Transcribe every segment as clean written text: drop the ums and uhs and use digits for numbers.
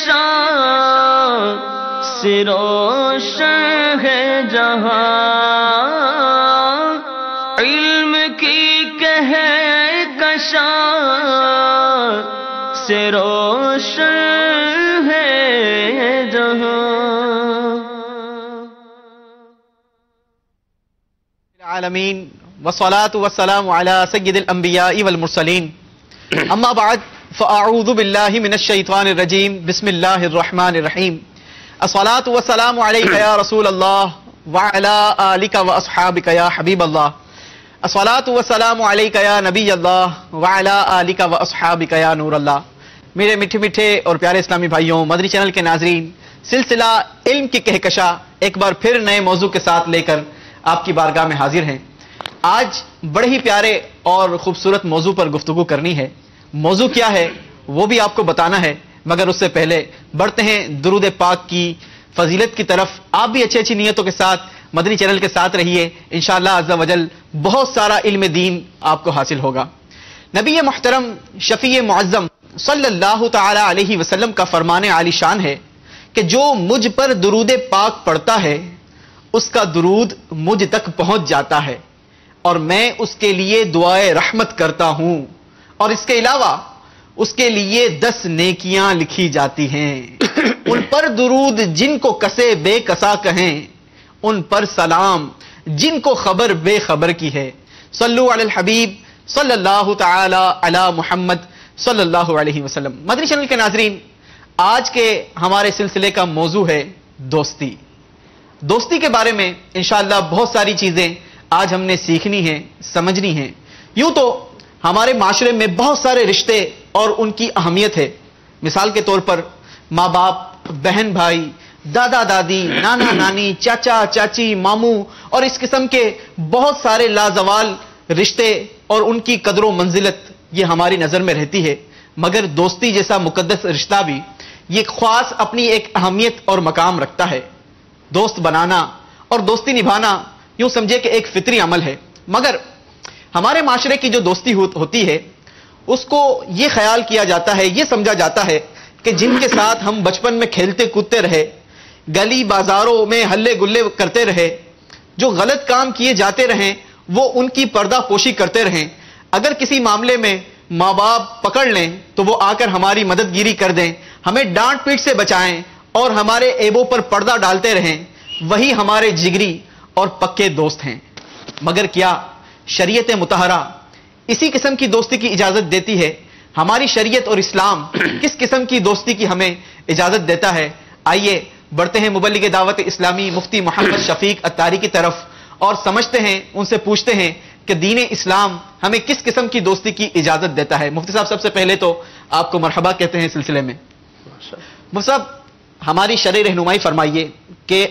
کشا سے روشن ہے جہاں، علم کی کہکشاں سے روشن ہے جہاں۔ العالمین والصلاة والسلام علی سید الانبیاء والمرسلین، اما بعد فاعوذ باللہ من الشیطان الرجیم، بسم اللہ الرحمن الرحیم۔ الصلاة والسلام علیک یا رسول اللہ وعلی آلک واصحابک یا حبیب اللہ، الصلاة والسلام علیک یا نبی اللہ وعلی آلک واصحابک یا نور اللہ۔ میرے میٹھے میٹھے اور پیارے اسلامی بھائیوں، مدنی چینل کے ناظرین، سلسلہ علم کی کہکشاں ایک بار پھر نئے موضوع کے ساتھ لے کر آپ کی بارگاہ میں حاضر ہیں۔ آج بڑے ہی پیارے اور خوبصورت موضوع پر گفتگو کرنی ہے۔ موضوع کیا ہے وہ بھی آپ کو بتانا ہے، مگر اس سے پہلے بڑھتے ہیں درود پاک کی فضیلت کی طرف۔ آپ بھی اچھی اچھی نیتوں کے ساتھ مدنی چینل کے ساتھ رہیے، انشاءاللہ عز و جل بہت سارا علم دین آپ کو حاصل ہوگا۔ نبی محترم شفیع معظم صلی اللہ تعالی علیہ وسلم کا فرمان عالی شان ہے کہ جو مجھ پر درود پاک پڑھتا ہے اس کا درود مجھ تک پہنچ جاتا ہے اور میں اس کے لیے دعائے رحمت کرتا ہوں، اور اس کے علاوہ اس کے لیے 10 نیکیاں لکھی جاتی ہیں۔ ان پر درود جن کو کسے بے کسا کہیں، ان پر سلام جن کو خبر بے خبر کی ہے۔ صلو علی الحبیب صلی اللہ تعالی علی محمد صلی اللہ علیہ وسلم۔ مدنی چینل کے ناظرین، آج کے ہمارے سلسلے کا موضوع ہے دوستی۔ دوستی کے بارے میں انشاءاللہ بہت ساری چیزیں آج ہم نے سیکھنی ہیں، سمجھنی ہیں۔ یوں تو ہمارے معاشرے میں بہت سارے رشتے اور ان کی اہمیت ہے۔ مثال کے طور پر ماں باپ، بہن بھائی، دادا دادی، نانا نانی، چاچا چاچی، ماموں اور اس قسم کے بہت سارے لازوال رشتے اور ان کی قدر و منزلت یہ ہماری نظر میں رہتی ہے، مگر دوستی جیسا مقدس رشتہ بھی یہ خاص اپنی ایک اہمیت اور مقام رکھتا ہے۔ دوست بنانا اور دوستی نبھانا یوں سمجھے کہ ایک فطری عمل ہے، مگر ہمارے معاشرے کی جو دوستی ہوتی ہے اس کو یہ خیال کیا جاتا ہے، یہ سمجھا جاتا ہے کہ جن کے ساتھ ہم بچپن میں کھیلتے کودتے رہے، گلی بازاروں میں ہلے گلے کرتے رہے، جو غلط کام کیے جاتے رہیں وہ ان کی پردہ پوشی کرتے رہیں، اگر کسی معاملے میں ماں باپ پکڑ لیں تو وہ آ کر ہماری مددگیری کر دیں، ہمیں ڈانٹ پیٹ سے بچائیں اور ہمارے عیبوں پر پردہ ڈالتے رہیں، وہی ہمارے جگری اور پکے دوست ہیں۔ مگر کیا شریعت مطہرہ اسی قسم کی دوستی کی اجازت دیتی ہے؟ ہماری شریعت اور اسلام کس قسم کی دوستی کی ہمیں اجازت دیتا ہے؟ آئیے بڑھتے ہیں مبلغ دعوت اسلامی مفتی محمد شفیق اتاری کی طرف اور سمجھتے ہیں، ان سے پوچھتے ہیں کہ دین اسلام ہمیں کس قسم کی دوستی کی اجازت دیتا ہے۔ مفتی صاحب، سب سے پہلے تو آپ کو مرحبا کہتے ہیں سلسلے میں۔ مفتی صاحب، ہماری شرعی رہنمائی فرمائیے کہ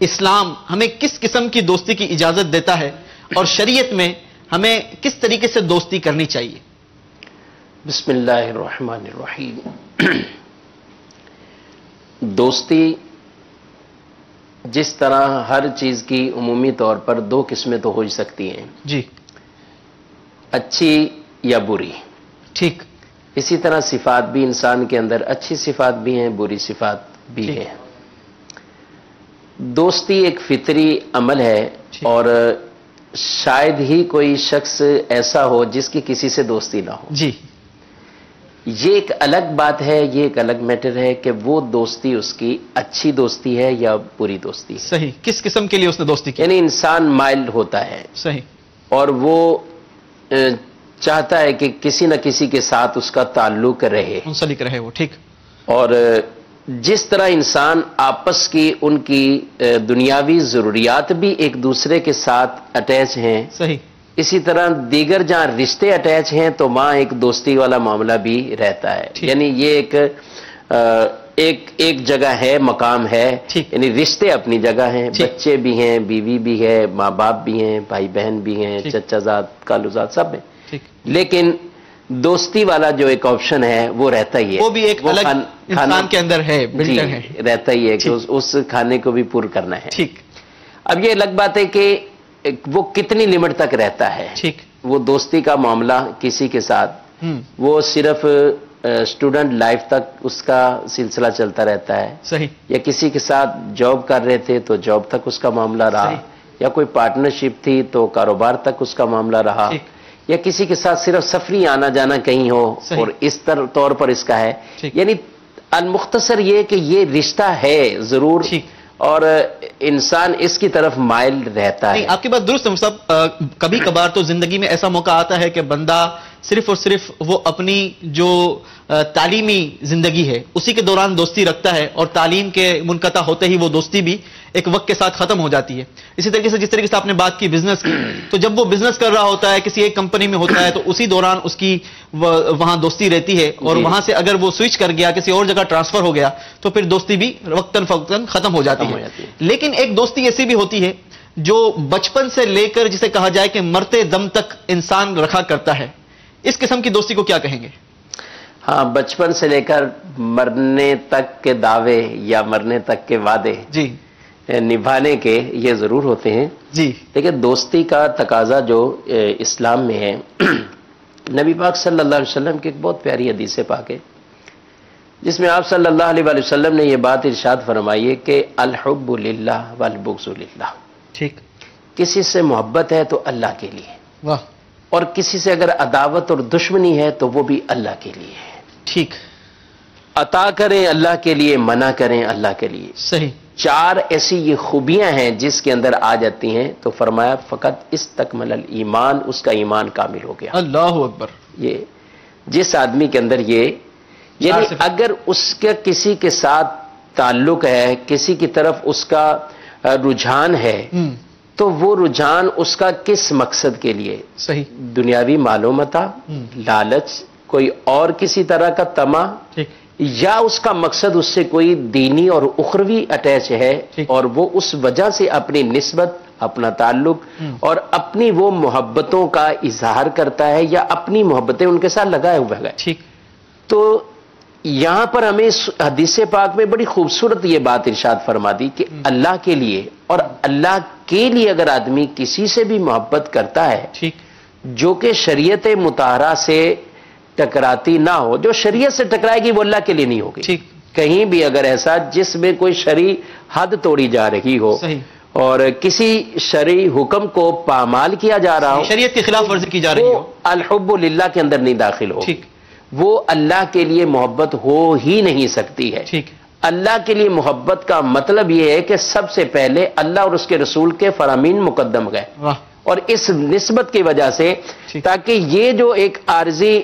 اسلام ہمیں کس قسم کی دوستی کی اجازت دیتا ہے اور شریعت میں ہمیں کس طریقے سے دوستی کرنی چاہیے؟ بسم اللہ الرحمن الرحیم۔ دوستی جس طرح ہر چیز کی عمومی طور پر 2 قسمیں تو ہو ہی سکتی ہیں، جی، اچھی یا بری، ٹھیک۔ اسی طرح صفات بھی انسان کے اندر اچھی صفات بھی ہیں، بری صفات بھی ہیں۔ دوستی ایک فطری عمل ہے اور شاید ہی کوئی شخص ایسا ہو جس کی کسی سے دوستی نہ ہو۔ جی، یہ ایک الگ بات ہے، یہ ایک الگ میٹر ہے کہ وہ دوستی اس کی اچھی دوستی ہے یا بری دوستی ہے۔ صحیح، کس قسم کے لیے اس نے دوستی کی؟ یعنی انسان مائل ہوتا ہے، صحیح، اور وہ چاہتا ہے کہ کسی نہ کسی کے ساتھ اس کا تعلق رہے، منسلک رہے وہ، ٹھیک۔ اور جس طرح انسان آپس کی ان کی دنیاوی ضروریات بھی ایک دوسرے کے ساتھ اٹیچ ہیں، صحیح، اسی طرح دیگر جہاں رشتے اٹیچ ہیں تو وہاں ایک دوستی والا معاملہ بھی رہتا ہے۔ یعنی یہ ایک جگہ ہے، مقام ہے، یعنی رشتے اپنی جگہ ہیں، بچے بھی ہیں، بیوی بھی ہے، ماں باپ بھی ہیں، بھائی بہن بھی ہیں، چچا زاد، کالو زاد، سب ہیں، لیکن دوستی والا جو ایک آپشن ہے وہ رہتا ہی ہے، وہ بھی ایک الگ انسان کے اندر ہے، بلٹن ہے، رہتا ہی ہے کہ اس کھانے کو بھی پور کرنا ہے۔ ٹھیک۔ اب یہ الگ بات ہے کہ وہ کتنی لمٹ تک رہتا ہے، ٹھیک۔ وہ دوستی کا معاملہ کسی کے ساتھ وہ صرف اسٹوڈنٹ لائف تک اس کا سلسلہ چلتا رہتا ہے. صحیح. یا کسی کے ساتھ جاب کر رہے تھے تو جاب تک اس کا معاملہ رہا. یا کوئی پارٹنرشپ تھی تو کاروبار تک اس کا معاملہ رہا. یا کسی کے ساتھ صرف سفری آنا جانا کہیں ہو اور اس طور پر اس کا ہے. یعنی المختصر یہ کہ یہ رشتہ ہے ضرور اور انسان اس کی طرف مائل رہتا ہے. آپ کی بات درست ہے صاحب. کبھی کبھار تو زندگی میں ایسا موقع آتا ہے کہ بندہ صرف اور صرف وہ اپنی جو تعلیمی زندگی ہے اسی کے دوران دوستی رکھتا ہے اور تعلیم کے منقطع ہوتے ہی وہ دوستی بھی ایک وقت کے ساتھ ختم ہو جاتی ہے. اسی طریقے سے جس طریقے سے آپ نے بات کی بزنس کی، تو جب وہ بزنس کر رہا ہوتا ہے کسی ایک کمپنی میں ہوتا ہے تو اسی دوران اس کی وہاں دوستی رہتی ہے اور وہاں سے اگر وہ سوئچ کر گیا کسی اور جگہ ٹرانسفر ہو گیا تو پھر دوستی بھی وقتاً فوقتاً ختم ہو جاتی ہے. لیکن ایک دوستی ایسی بھی ہوتی ہے جو بچپن سے لے کر جسے کہا جائے کہ مرتے دم تک انسان رکھا کرتا ہے. اس قسم کی دوستی کو کیا کہیں گے؟ ہاں، بچپن سے لے کر مرنے تک کے دعوے یا مرنے تک کے وعدے جی نبھانے کے یہ ضرور ہوتے ہیں جی. لیکن دوستی کا تقاضا جو اسلام میں ہے، نبی پاک صلی اللہ علیہ وسلم کی ایک بہت پیاری حدیث پاک ہے جس میں آپ صلی اللہ علیہ وسلم نے یہ بات ارشاد فرمائی ہے کہ الحب للہ والبغض للہ. ٹھیک. کسی سے محبت ہے تو اللہ کے لیے، واہ. اور کسی سے اگر عداوت اور دشمنی ہے تو وہ بھی اللہ کے لیے ہے. ٹھیک. عطا کریں اللہ کے لیے، منع کریں اللہ کے لیے. صحیح. 4 ایسی یہ خوبیاں ہیں جس کے اندر آ جاتی ہیں تو فرمایا فقط استکمل الایمان، اس کا ایمان کامل ہو گیا. اللہ اکبر. یہ جس آدمی کے اندر یہ یعنی اگر اس کے کسی کے ساتھ تعلق ہے، کسی کی طرف اس کا رجحان ہے تو وہ رجحان اس کا کس مقصد کے لیے؟ صحیح. دنیاوی معلومات، لالچ، کوئی اور کسی طرح کا طمع، یا اس کا مقصد اس سے کوئی دینی اور اخروی اٹیچ ہے اور وہ اس وجہ سے اپنی نسبت، اپنا تعلق اور اپنی وہ محبتوں کا اظہار کرتا ہے یا اپنی محبتیں ان کے ساتھ لگائے ہوئے ہے. ٹھیک. تو یہاں پر ہمیں حدیث پاک میں بڑی خوبصورت یہ بات ارشاد فرما دی کہ اللہ کے لیے، اور اللہ کے لیے اگر آدمی کسی سے بھی محبت کرتا ہے جو کہ شریعت مطہرہ سے ٹکراتی نہ ہو، جو شریعت سے ٹکرائے گی وہ اللہ کے لیے نہیں ہوگی. کہیں بھی اگر ایسا جس میں کوئی شرعی حد توڑی جا رہی ہو اور کسی شرعی حکم کو پامال کیا جا رہا ہو، شریعت کی خلاف ورزی کی جا رہی ہو، الحب للہ کے اندر نہیں داخل ہو. وہ اللہ کے لیے محبت ہو ہی نہیں سکتی ہے. اللہ کے لیے محبت کا مطلب یہ ہے کہ سب سے پہلے اللہ اور اس کے رسول کے فرامین مقدم گئے، اور اس نسبت کی وجہ سے تاکہ یہ جو ایک عارضی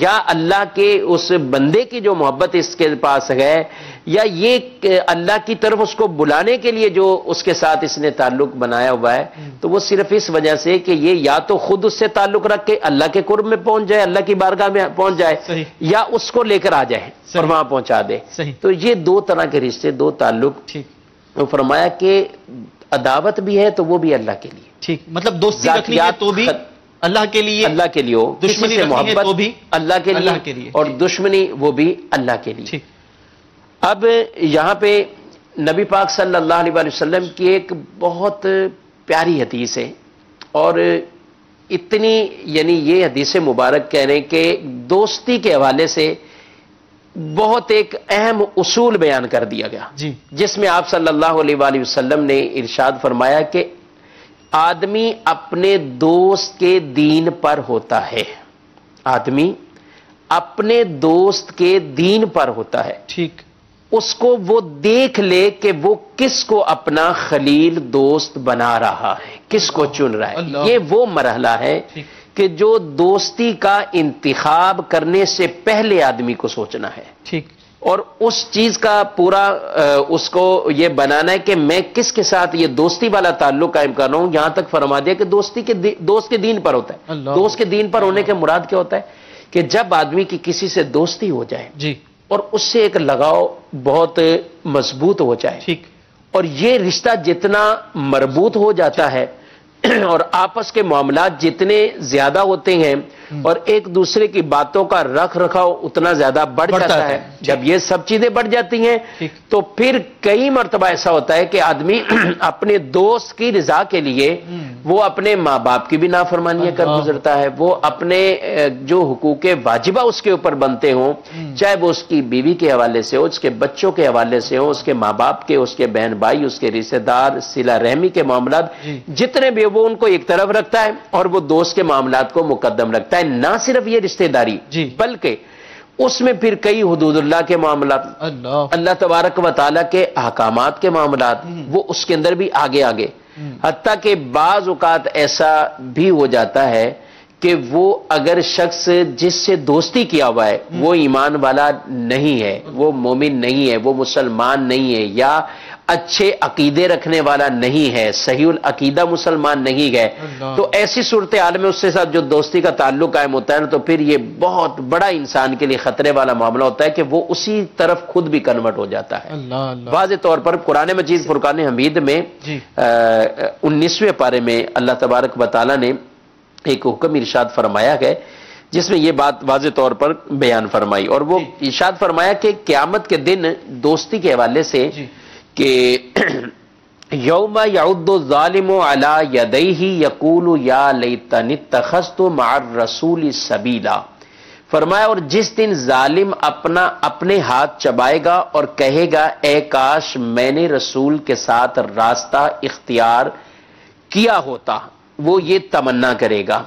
یا اللہ کے اس بندے کی جو محبت اس کے پاس ہے یا یہ اللہ کی طرف اس کو بلانے کے لیے جو اس کے ساتھ اس نے تعلق بنایا ہوا ہے، تو وہ صرف اس وجہ سے کہ یہ یا تو خود اس سے تعلق رکھ کے اللہ کے قرب میں پہنچ جائے، اللہ کی بارگاہ میں پہنچ جائے، یا اس کو لے کر آ جائے اور وہاں پہنچا دے. تو یہ 2 طرح کے رشتے، 2 تعلق. فرمایا کہ عداوت بھی ہے تو وہ بھی اللہ کے لیے. ٹھیک. مطلب دوستی رکھنی ہے تو بھی اللہ کے لیے، اللہ کے لیے ہو. دشمنی سے محبت محبت تو بھی اللہ کے لیے اور دشمنی وہ بھی اللہ کے لیے. اب یہاں پہ نبی پاک صلی اللہ علیہ وسلم کی ایک بہت پیاری حدیث ہے، اور اتنی یعنی یہ حدیث مبارک کہہ رہے ہیں کہ دوستی کے حوالے سے بہت ایک اہم اصول بیان کر دیا گیا، جس میں آپ صلی اللہ علیہ وسلم نے ارشاد فرمایا کہ آدمی اپنے دوست کے دین پر ہوتا ہے. آدمی اپنے دوست کے دین پر ہوتا ہے. ٹھیک. اس کو وہ دیکھ لے کہ وہ کس کو اپنا خلیل دوست بنا رہا ہے، کس کو چن رہا ہے. یہ وہ مرحلہ ہے کہ جو دوستی کا انتخاب کرنے سے پہلے آدمی کو سوچنا ہے. ٹھیک. اور اس چیز کا پورا اس کو یہ بنانا ہے کہ میں کس کے ساتھ یہ دوستی والا تعلق قائم کر رہا ہوں. یہاں تک فرما دیا کہ دوست کے دین پر ہوتا ہے. دوست کے دین پر ہونے کے مراد کیا ہوتا ہے کہ جب آدمی کی کسی سے دوستی ہو جائے اور اس سے ایک لگاؤ بہت مضبوط ہو جائے. ٹھیک. اور یہ رشتہ جتنا مربوط ہو جاتا ہے اور آپس کے معاملات جتنے زیادہ ہوتے ہیں اور ایک دوسرے کی باتوں کا رکھ رکھاؤ اتنا زیادہ بڑھ جاتا ہے. جب یہ سب چیزیں بڑھ جاتی ہیں تو پھر کئی مرتبہ ایسا ہوتا ہے کہ آدمی اپنے دوست کی رضا کے لیے وہ اپنے ماں باپ کی بھی نافرمانیاں کر گزرتا ہے، وہ اپنے جو حقوق واجبہ اس کے اوپر بنتے ہوں، چاہے وہ اس کی بیوی کے حوالے سے ہو، اس کے بچوں کے حوالے سے ہو، اس کے ماں باپ کے، اس کے بہن بھائی، اس کے رشتہ دار، صلہ رحمی کے معاملات جتنے بھی وہ ان کو ایک طرف رکھتا ہے اور وہ دوست کے معاملات کو مقدم رکھتا ہے. نہ صرف یہ رشتہ داری بلکہ اس میں پھر کئی حدود اللہ کے معاملات، اللہ تبارک و تعالیٰ کے احکامات کے معاملات، وہ اس کے اندر بھی آگے آگے، حتیٰ کہ بعض اوقات ایسا بھی ہو جاتا ہے کہ وہ اگر شخص جس سے دوستی کیا ہوا ہے وہ ایمان والا نہیں ہے، وہ مومن نہیں ہے، وہ مسلمان نہیں ہے، یا اچھے عقیدے رکھنے والا نہیں ہے، صحیح العقیدہ مسلمان نہیں ہے، تو ایسی صورتحال میں اس کے ساتھ جو دوستی کا تعلق قائم ہوتا ہے نا، تو پھر یہ بہت بڑا انسان کے لیے خطرے والا معاملہ ہوتا ہے کہ وہ اسی طرف خود بھی کنورٹ ہو جاتا ہے. واضح طور پر قرآن مجید فرقان حمید میں 19ویں پارے میں اللہ تبارک و تعالیٰ نے ایک حکم ارشاد فرمایا ہے جس میں یہ بات واضح طور پر بیان فرمائی، اور وہ ارشاد فرمایا کہ قیامت کے دن دوستی کے حوالے سے کہ یوم یعد الظالم علی یدیہ یقول یا لیتنی اتخذت مع الرسول سبیلا. فرمایا اور جس دن ظالم اپنے ہاتھ چبائے گا اور کہے گا اے کاش میں نے رسول کے ساتھ راستہ اختیار کیا ہوتا، وہ یہ تمنا کرے گا.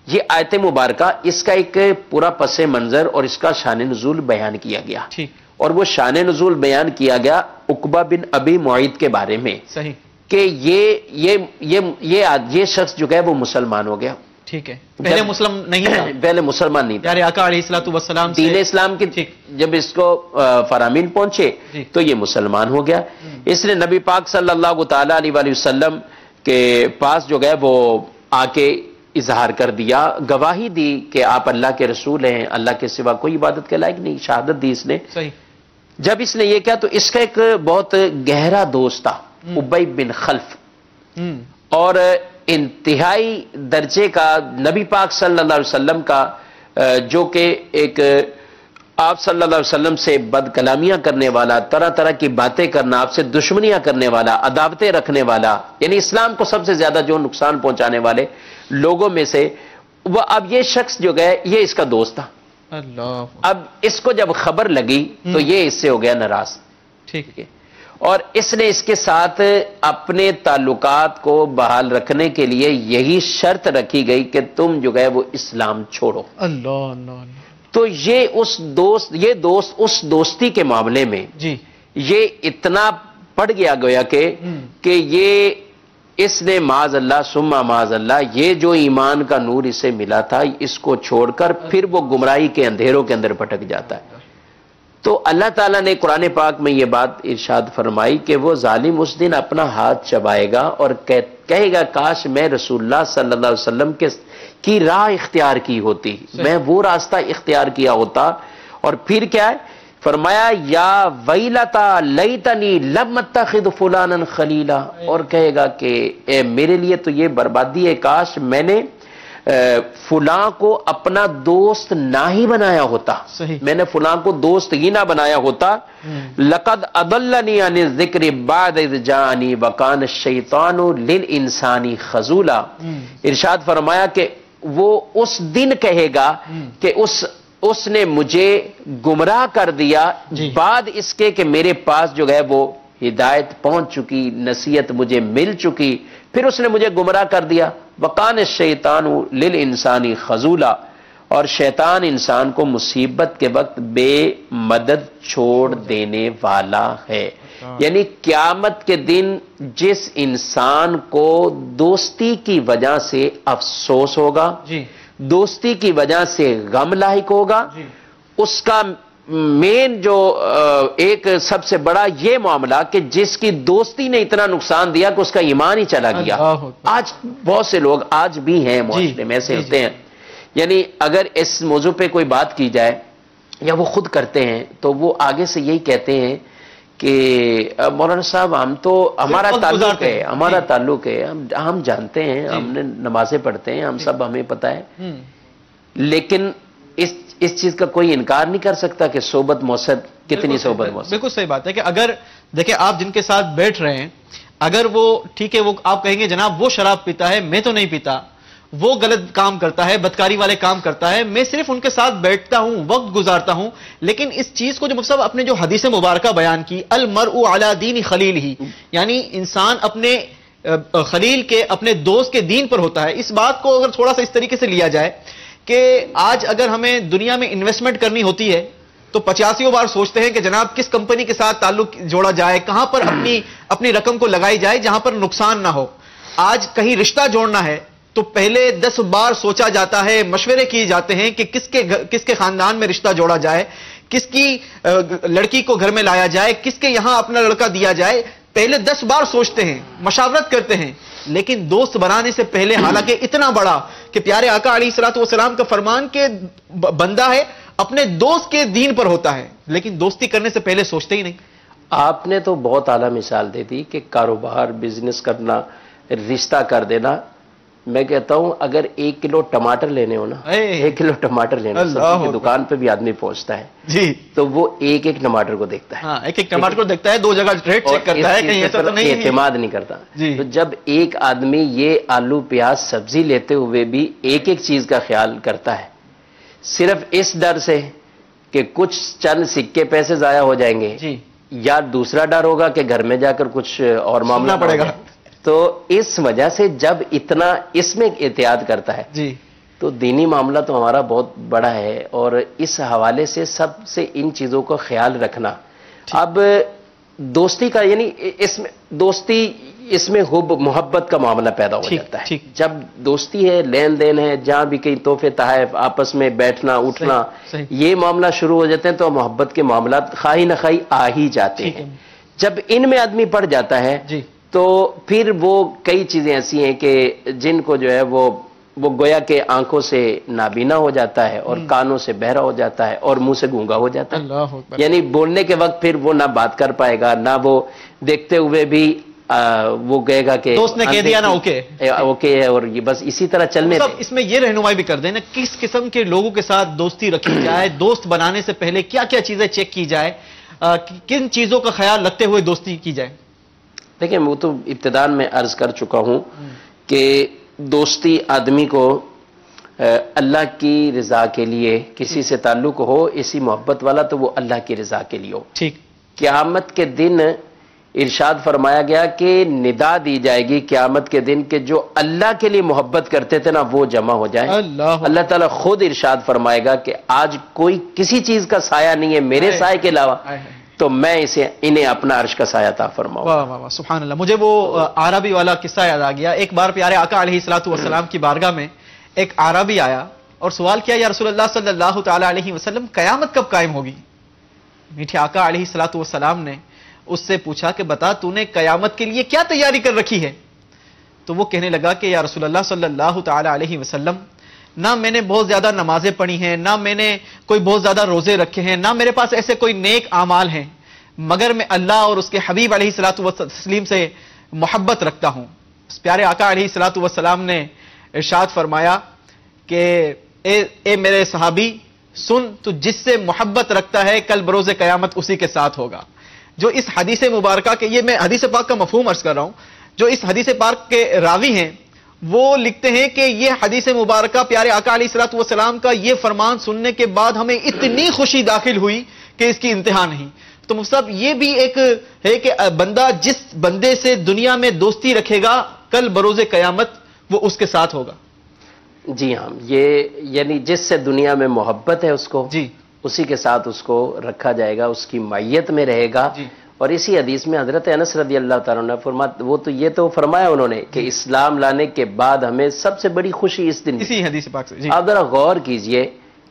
یہ آیت مبارکہ اس کا ایک پورا پس منظر اور اس کا شان نزول بیان کیا گیا، اور وہ شان نزول بیان کیا گیا عقبہ بن ابی معیط کے بارے میں کہ یہ شخص جو ہے وہ مسلمان ہو گیا. ٹھیک ہے، پہلے مسلم نہیں تھا، پہلے مسلمان نہیں تھا. پیارے آقا علیہ الصلوۃ والسلام دین اسلام کی جب اس کو فرامین پہنچے تو یہ مسلمان ہو گیا. اس نے نبی پاک صلی اللہ تعالی علیہ وآلہ وسلم کے پاس جو گئے وہ آ کے اظہار کر دیا، گواہی دی کہ آپ اللہ کے رسول ہیں، اللہ کے سوا کوئی عبادت کے لائق نہیں، شہادت دی اس نے. جب اس نے یہ کیا تو اس کا ایک بہت گہرا دوست تھا ابی بن خلف، اور انتہائی درجے کا نبی پاک صلی اللہ علیہ وسلم کا جو کہ ایک آپ صلی اللہ علیہ وسلم سے بد کلامیاں کرنے والا، طرح طرح کی باتیں کرنا، آپ سے دشمنیاں کرنے والا، عداوتیں رکھنے والا، یعنی اسلام کو سب سے زیادہ جو نقصان پہنچانے والے لوگوں میں سے وہ اب یہ شخص جو گئے یہ اس کا دوست تھا. اب اس کو جب خبر لگی تو یہ اس سے ہو گیا ناراض. ٹھیک ہے، اور اس نے اس کے ساتھ اپنے تعلقات کو بحال رکھنے کے لیے یہی شرط رکھی گئی کہ تم جو گئے وہ اسلام چھوڑو. تو یہ دوست اس دوستی کے معاملے میں یہ اتنا پڑ گیا گویا کہ یہ اس نے معاذ اللہ ثم معاذ اللہ یہ جو ایمان کا نور اسے ملا تھا اس کو چھوڑ کر پھر وہ گمراہی کے اندھیروں کے اندر بھٹک جاتا ہے. تو اللہ تعالیٰ نے قرآن پاک میں یہ بات ارشاد فرمائی کہ وہ ظالم اس دن اپنا ہاتھ چبائے گا اور کہے گا کاش میں رسول اللہ صلی اللہ علیہ وسلم کی راہ اختیار کی ہوتی، میں وہ راستہ اختیار کیا ہوتا. اور پھر کیا ہے فرمایا یا ویلتا لیتنی لم اتخذ فلانا خلیلا، اور کہے گا کہ اے میرے لیے تو یہ بربادی ہے، کاش میں نے فلاں کو اپنا دوست نہ ہی بنایا ہوتا، میں نے فلاں کو دوست ہی نہ بنایا ہوتا. لقد اضلنی عن الذکر بعد اذ جاءنی وکان الشیطان للانسان خذولا. ارشاد فرمایا کہ وہ اس دن کہے گا کہ اس نے مجھے گمراہ کر دیا بعد اس کے کہ میرے پاس جو ہے وہ ہدایت پہنچ چکی، نصیحت مجھے مل چکی، پھر اس نے مجھے گمراہ کر دیا. وَقَانَ الشَّيْطَانُ لِلْإِنسَانِ خَذُولًا، اور شیطان انسان کو مصیبت کے وقت بے مدد چھوڑ دینے والا ہے. یعنی قیامت کے دن جس انسان کو دوستی کی وجہ سے افسوس ہوگا، دوستی کی وجہ سے غم لاحق ہوگا، اس کا مین جو ایک سب سے بڑا یہ معاملہ کہ جس کی دوستی نے اتنا نقصان دیا کہ اس کا ایمان ہی چلا گیا. آج بہت سے لوگ آج بھی ہیں معاشرے میں ایسے ہوتے ہیں، یعنی اگر اس موضوع پہ کوئی بات کی جائے یا وہ خود کرتے ہیں تو وہ آگے سے یہی کہتے ہیں کہ مولانا صاحب ہم تو ہمارا تعلق ہے، ہم جانتے ہیں، ہم نے نمازیں پڑھتے ہیں، ہم سب ہمیں پتہ ہے. لیکن اس چیز کا کوئی انکار نہیں کر سکتا کہ صحبت مؤثر کتنی صحبت مؤثر. بالکل صحیح بات ہے کہ اگر دیکھیں آپ جن کے ساتھ بیٹھ رہے ہیں، اگر وہ ٹھیک ہے، وہ آپ کہیں گے جناب وہ شراب پیتا ہے، میں تو نہیں پیتا، وہ غلط کام کرتا ہے، بدکاری والے کام کرتا ہے، میں صرف ان کے ساتھ بیٹھتا ہوں، وقت گزارتا ہوں. لیکن اس چیز کو جو مفتی صاحب اپنے جو حدیث مبارکہ بیان کی، المرء علی دین خلیل ہی، یعنی انسان اپنے خلیل کے، اپنے دوست کے دین پر ہوتا ہے. اس بات کو اگر تھوڑا سا اس طریقے سے لیا جائے کہ آج اگر ہمیں دنیا میں انویسٹمنٹ کرنی ہوتی ہے تو 50 بار سوچتے ہیں کہ جناب کس کمپنی کے ساتھ تعلق جوڑا جائے، کہاں پر اپنی رقم کو لگائی جائے جہاں پر نقصان نہ ہو. آج کہیں رشتہ جوڑنا ہے تو پہلے 10 بار سوچا جاتا ہے، مشورے کیے جاتے ہیں کہ کس کے خاندان میں رشتہ جوڑا جائے، کس کی لڑکی کو گھر میں لایا جائے، کس کے یہاں اپنا لڑکا دیا جائے. پہلے 10 بار سوچتے ہیں، مشاورت کرتے ہیں. لیکن دوست بنانے سے پہلے، حالانکہ اتنا بڑا کہ پیارے آقا علیہ الصلوۃ والسلام کا فرمان کہ بندہ ہے اپنے دوست کے دین پر ہوتا ہے، لیکن دوستی کرنے سے پہلے سوچتے ہی نہیں. آپ نے تو بہت اعلیٰ مثال دے دی کہ کاروبار، بزنس کرنا، رشتہ کر دینا. میں کہتا ہوں اگر 1 کلو ٹماٹر لینے ہو نا، 1 کلو ٹماٹر لینا، سبزی کی دکان پہ بھی آدمی پہنچتا ہے جی، تو وہ ایک ٹماٹر کو دیکھتا ہے. ہاں، ایک ٹماٹر کو دیکھتا ہے، 2 جگہ ریٹ چیک کرتا ہے، کہیں ایسا تو نہیں ہے، اعتماد نہیں کرتا. جی. تو جب ایک آدمی یہ آلو پیاز سبزی لیتے ہوئے بھی ایک چیز کا خیال کرتا ہے، صرف اس ڈر سے کہ کچھ چند سکے پیسے ضائع ہو جائیں گے، جی، یا دوسرا ڈر ہوگا کہ گھر میں جا کر کچھ اور معاملہ پڑے گا، تو اس وجہ سے جب اتنا اس میں احتیاط کرتا ہے جی، تو دینی معاملہ تو ہمارا بہت بڑا ہے. اور اس حوالے سے سب سے ان چیزوں کا خیال رکھنا. اب دوستی کا یعنی اس میں حب محبت کا معاملہ پیدا ہو جاتا ہے. جب دوستی ہے، لین دین ہے، جہاں بھی کئی تحفے تحائف، آپس میں بیٹھنا اٹھنا، یہ معاملہ شروع ہو جاتے ہیں تو محبت کے معاملات خواہی نہ خواہی آ ہی جاتے ہیں. جب ان میں آدمی پڑ جاتا ہے تو پھر وہ کئی چیزیں ایسی ہیں کہ جن کو جو ہے وہ گویا کے آنکھوں سے نابینا ہو جاتا ہے اور کانوں سے بہرا ہو جاتا ہے اور منہ سے گونگا ہو جاتا ہے. یعنی بولنے کے وقت پھر وہ نہ بات کر پائے گا، نہ وہ دیکھتے ہوئے بھی وہ کہے گا کہ دوست نے کہہ دیا نا اوکے ہے، اور یہ بس اسی طرح چلنے. اس میں یہ رہنمائی بھی کر دیں نا کس قسم کے لوگوں کے ساتھ دوستی رکھی جائے، دوست بنانے سے پہلے کیا کیا چیزیں چیک کی جائے، کن چیزوں کا خیال رکھتے ہوئے دوستی کی جائے. دیکھیں وہ تو ابتداء میں عرض کر چکا ہوں کہ دوستی آدمی کو اللہ کی رضا کے لیے کسی سے تعلق ہو، اسی محبت والا تو وہ اللہ کی رضا کے لیے ہو. ٹھیک. قیامت کے دن ارشاد فرمایا گیا کہ ندا دی جائے گی قیامت کے دن کہ جو اللہ کے لیے محبت کرتے تھے نا وہ جمع ہو جائیں. اللہ تعالیٰ خود ارشاد فرمائے گا کہ آج کوئی کسی چیز کا سایہ نہیں ہے میرے سائے کے علاوہ، تو میں انہیں اپنا عرش کا سایہ عطا فرماؤں. واہ واہ واہ، سبحان اللہ. مجھے وہ عربی والا قصہ یاد آ گیا. ایک بار پیارے آقا علیہ الصلوۃ والسلام کی بارگاہ میں ایک عربی آیا اور سوال کیا، یا رسول اللہ صلی اللہ تعالی علیہ وسلم قیامت کب قائم ہوگی؟ میٹھے آقا علیہ الصلوۃ والسلام نے اس سے پوچھا کہ بتا تو نے قیامت کے لیے کیا تیاری کر رکھی ہے؟ تو وہ کہنے لگا کہ یا رسول اللہ صلی اللہ تعالی علیہ وسلم، نہ میں نے بہت زیادہ نمازیں پڑھی ہیں، نہ میں نے کوئی بہت زیادہ روزے رکھے ہیں، نہ میرے پاس ایسے کوئی نیک اعمال ہیں، مگر میں اللہ اور اس کے حبیب علیہ الصلوۃ والتسلیم سے محبت رکھتا ہوں. اس پیارے آقا علیہ الصلوۃ والسلام نے ارشاد فرمایا کہ اے میرے صحابی سن، تو جس سے محبت رکھتا ہے کل بروز قیامت اسی کے ساتھ ہوگا. جو اس حدیث مبارکہ کے، یہ میں حدیث پاک کا مفہوم عرض کر رہا ہوں، جو اس حدیث پاک کے راوی ہیں وہ لکھتے ہیں کہ یہ حدیث مبارکہ پیارے آقا علیہ الصلوۃ والسلام کا یہ فرمان سننے کے بعد ہمیں اتنی خوشی داخل ہوئی کہ اس کی انتہا نہیں. تو مصطفیٰ یہ بھی ایک ہے کہ بندہ جس بندے سے دنیا میں دوستی رکھے گا کل بروز قیامت وہ اس کے ساتھ ہوگا. جی ہاں، یہ یعنی جس سے دنیا میں محبت ہے اس کو، جی، اسی کے ساتھ اس کو رکھا جائے گا، اس کی معیت میں رہے گا. جی. اور اسی حدیث میں حضرت انس رضی اللہ تعالیٰ نے یہ تو فرمایا انہوں نے کہ اسلام لانے کے بعد ہمیں سب سے بڑی خوشی اس دن. اسی حدیث پاک سے. آپ ذرا غور کیجئے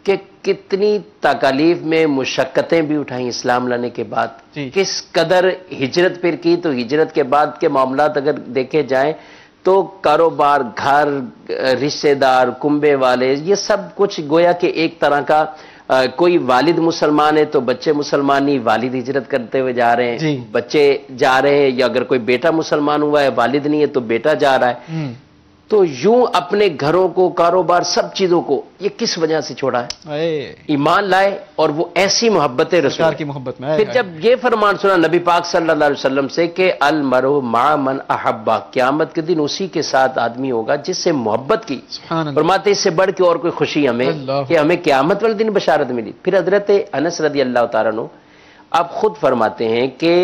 کہ کتنی تکالیف میں مشقتیں بھی اٹھائیں اسلام لانے کے بعد، کس قدر ہجرت پھر کی. تو ہجرت کے بعد کے معاملات اگر دیکھے جائیں تو کاروبار، گھر، رشتہ دار، کنبے والے، یہ سب کچھ گویا کہ ایک طرح کا کوئی والد مسلمان ہے تو بچے مسلمان نہیں، والد ہجرت کرتے ہوئے جا رہے ہیں، بچے جا رہے ہیں، یا اگر کوئی بیٹا مسلمان ہوا ہے والد نہیں ہے تو بیٹا جا رہا ہے. تو یوں اپنے گھروں کو، کاروبار، سب چیزوں کو یہ کس وجہ سے چھوڑا ہے؟ ایمان لائے اور وہ ایسی محبت رسول کی محبت میں پھر جب یہ فرمان سنا نبی پاک صلی اللہ علیہ وسلم سے کہ المرء مع من احبا، قیامت کے دن اسی کے ساتھ آدمی ہوگا جس سے محبت کی، فرماتے اس سے بڑھ کے اور کوئی خوشی ہمیں کہ ہمیں قیامت والے دن بشارت ملی۔ پھر حضرت انس رضی اللہ تعالیٰ عنہ آپ خود فرماتے ہیں کہ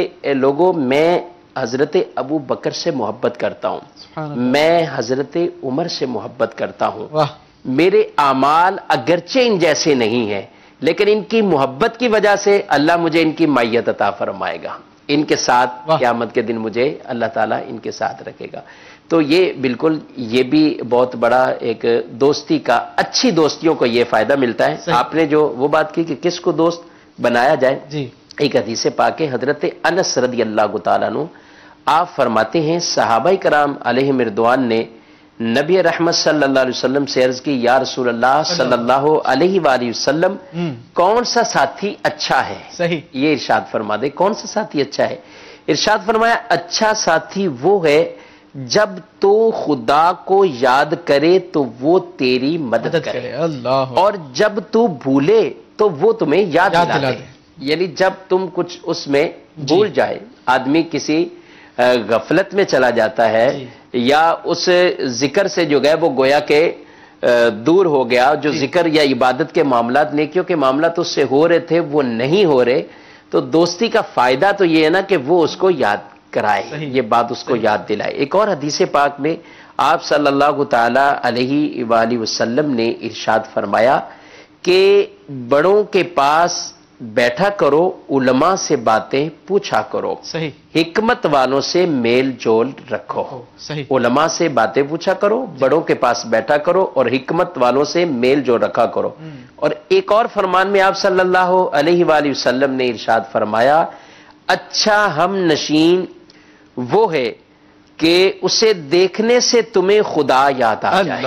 لوگوں میں حضرت ابو بکر سے محبت کرتا ہوں، میں حضرت عمر سے محبت کرتا ہوں، میرے اعمال اگرچہ ان جیسے نہیں ہیں لیکن ان کی محبت کی وجہ سے اللہ مجھے ان کی معیت عطا فرمائے گا، ان کے ساتھ قیامت کے دن مجھے اللہ تعالیٰ ان کے ساتھ رکھے گا۔ تو یہ بالکل یہ بھی بہت بڑا ایک دوستی کا، اچھی دوستیوں کو یہ فائدہ ملتا ہے۔ آپ نے جو وہ بات کی کہ کس کو دوست بنایا جائے، ایک حدیث پاک ہے حضرت انس رضی اللہ تعالیٰ عنہ آپ فرماتے ہیں صحابہ کرام علیہم رضوان نے نبی رحمت صلی اللہ علیہ وسلم سے عرض کی یا رسول اللہ صلی اللہ علیہ وآلہ وسلم کون سا ساتھی اچھا ہے؟ صحیح یہ ارشاد فرما دے کون سا ساتھی اچھا ہے؟ ارشاد فرمایا اچھا ساتھی وہ ہے جب تو خدا کو یاد کرے تو وہ تیری مدد کرے، اور جب تو بھولے تو وہ تمہیں یاد دلا دے۔ یعنی جب تم کچھ اس میں بھول جائے، آدمی کسی غفلت میں چلا جاتا ہے یا اس ذکر سے جو گئے وہ گویا کہ دور ہو گیا، جو ذکر یا عبادت کے معاملات، نیکیوں کے معاملات اس سے ہو رہے تھے وہ نہیں ہو رہے، تو دوستی کا فائدہ تو یہ ہے نا کہ وہ اس کو یاد کرائے، یہ بات اس کو یاد دلائے۔ ایک اور حدیث پاک میں آپ صلی اللہ تعالی علیہ وآلہ وسلم نے ارشاد فرمایا کہ بڑوں کے پاس بیٹھا کرو، علماء سے باتیں پوچھا کرو، حکمت والوں سے میل جول رکھو۔ علماء سے باتیں پوچھا کرو، بڑوں کے پاس بیٹھا کرو اور حکمت والوں سے میل جول رکھا کرو۔ اور ایک اور فرمان میں آپ صلی اللہ علیہ وآلہ وسلم نے ارشاد فرمایا اچھا ہم نشین وہ ہے کہ اسے دیکھنے سے تمہیں خدا یاد آ جائے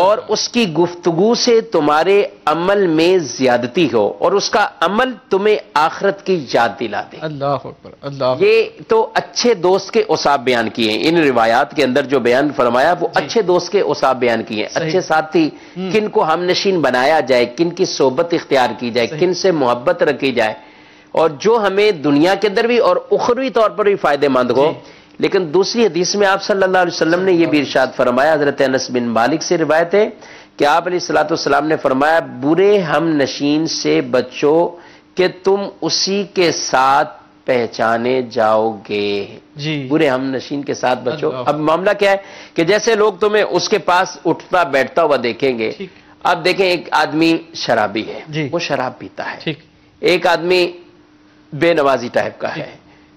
اور اس کی گفتگو سے تمہارے عمل میں زیادتی ہو اور اس کا عمل تمہیں آخرت کی یاد دلا دے۔ اللہ اکبر، اللہ۔ یہ تو اچھے دوست کے اوصاف بیان کیے ہیں، ان روایات کے اندر جو بیان فرمایا وہ اچھے دوست کے اوصاف بیان کیے ہیں۔ اچھے ساتھی کن کو ہم نشین بنایا جائے، کن کی صحبت اختیار کی جائے، کن سے محبت رکھی جائے، اور جو ہمیں دنیا کے اندر بھی اور اخروی طور پر بھی فائدہ مند ہو۔ لیکن دوسری حدیث میں آپ صلی اللہ علیہ وسلم نے یہ بھی ارشاد فرمایا، حضرت انس بن مالک سے روایت ہے کہ آپ علیہ الصلوۃ والسلام نے فرمایا برے ہم نشین سے بچو کہ تم اسی کے ساتھ پہچانے جاؤ گے۔ برے ہم نشین کے ساتھ بچو۔ اب معاملہ کیا ہے کہ جیسے لوگ تمہیں اس کے پاس اٹھتا بیٹھتا ہوا دیکھیں گے، اب دیکھیں ایک آدمی شرابی ہے، وہ شراب پیتا ہے، ایک آدمی بے نمازی ٹائپ کا ہے،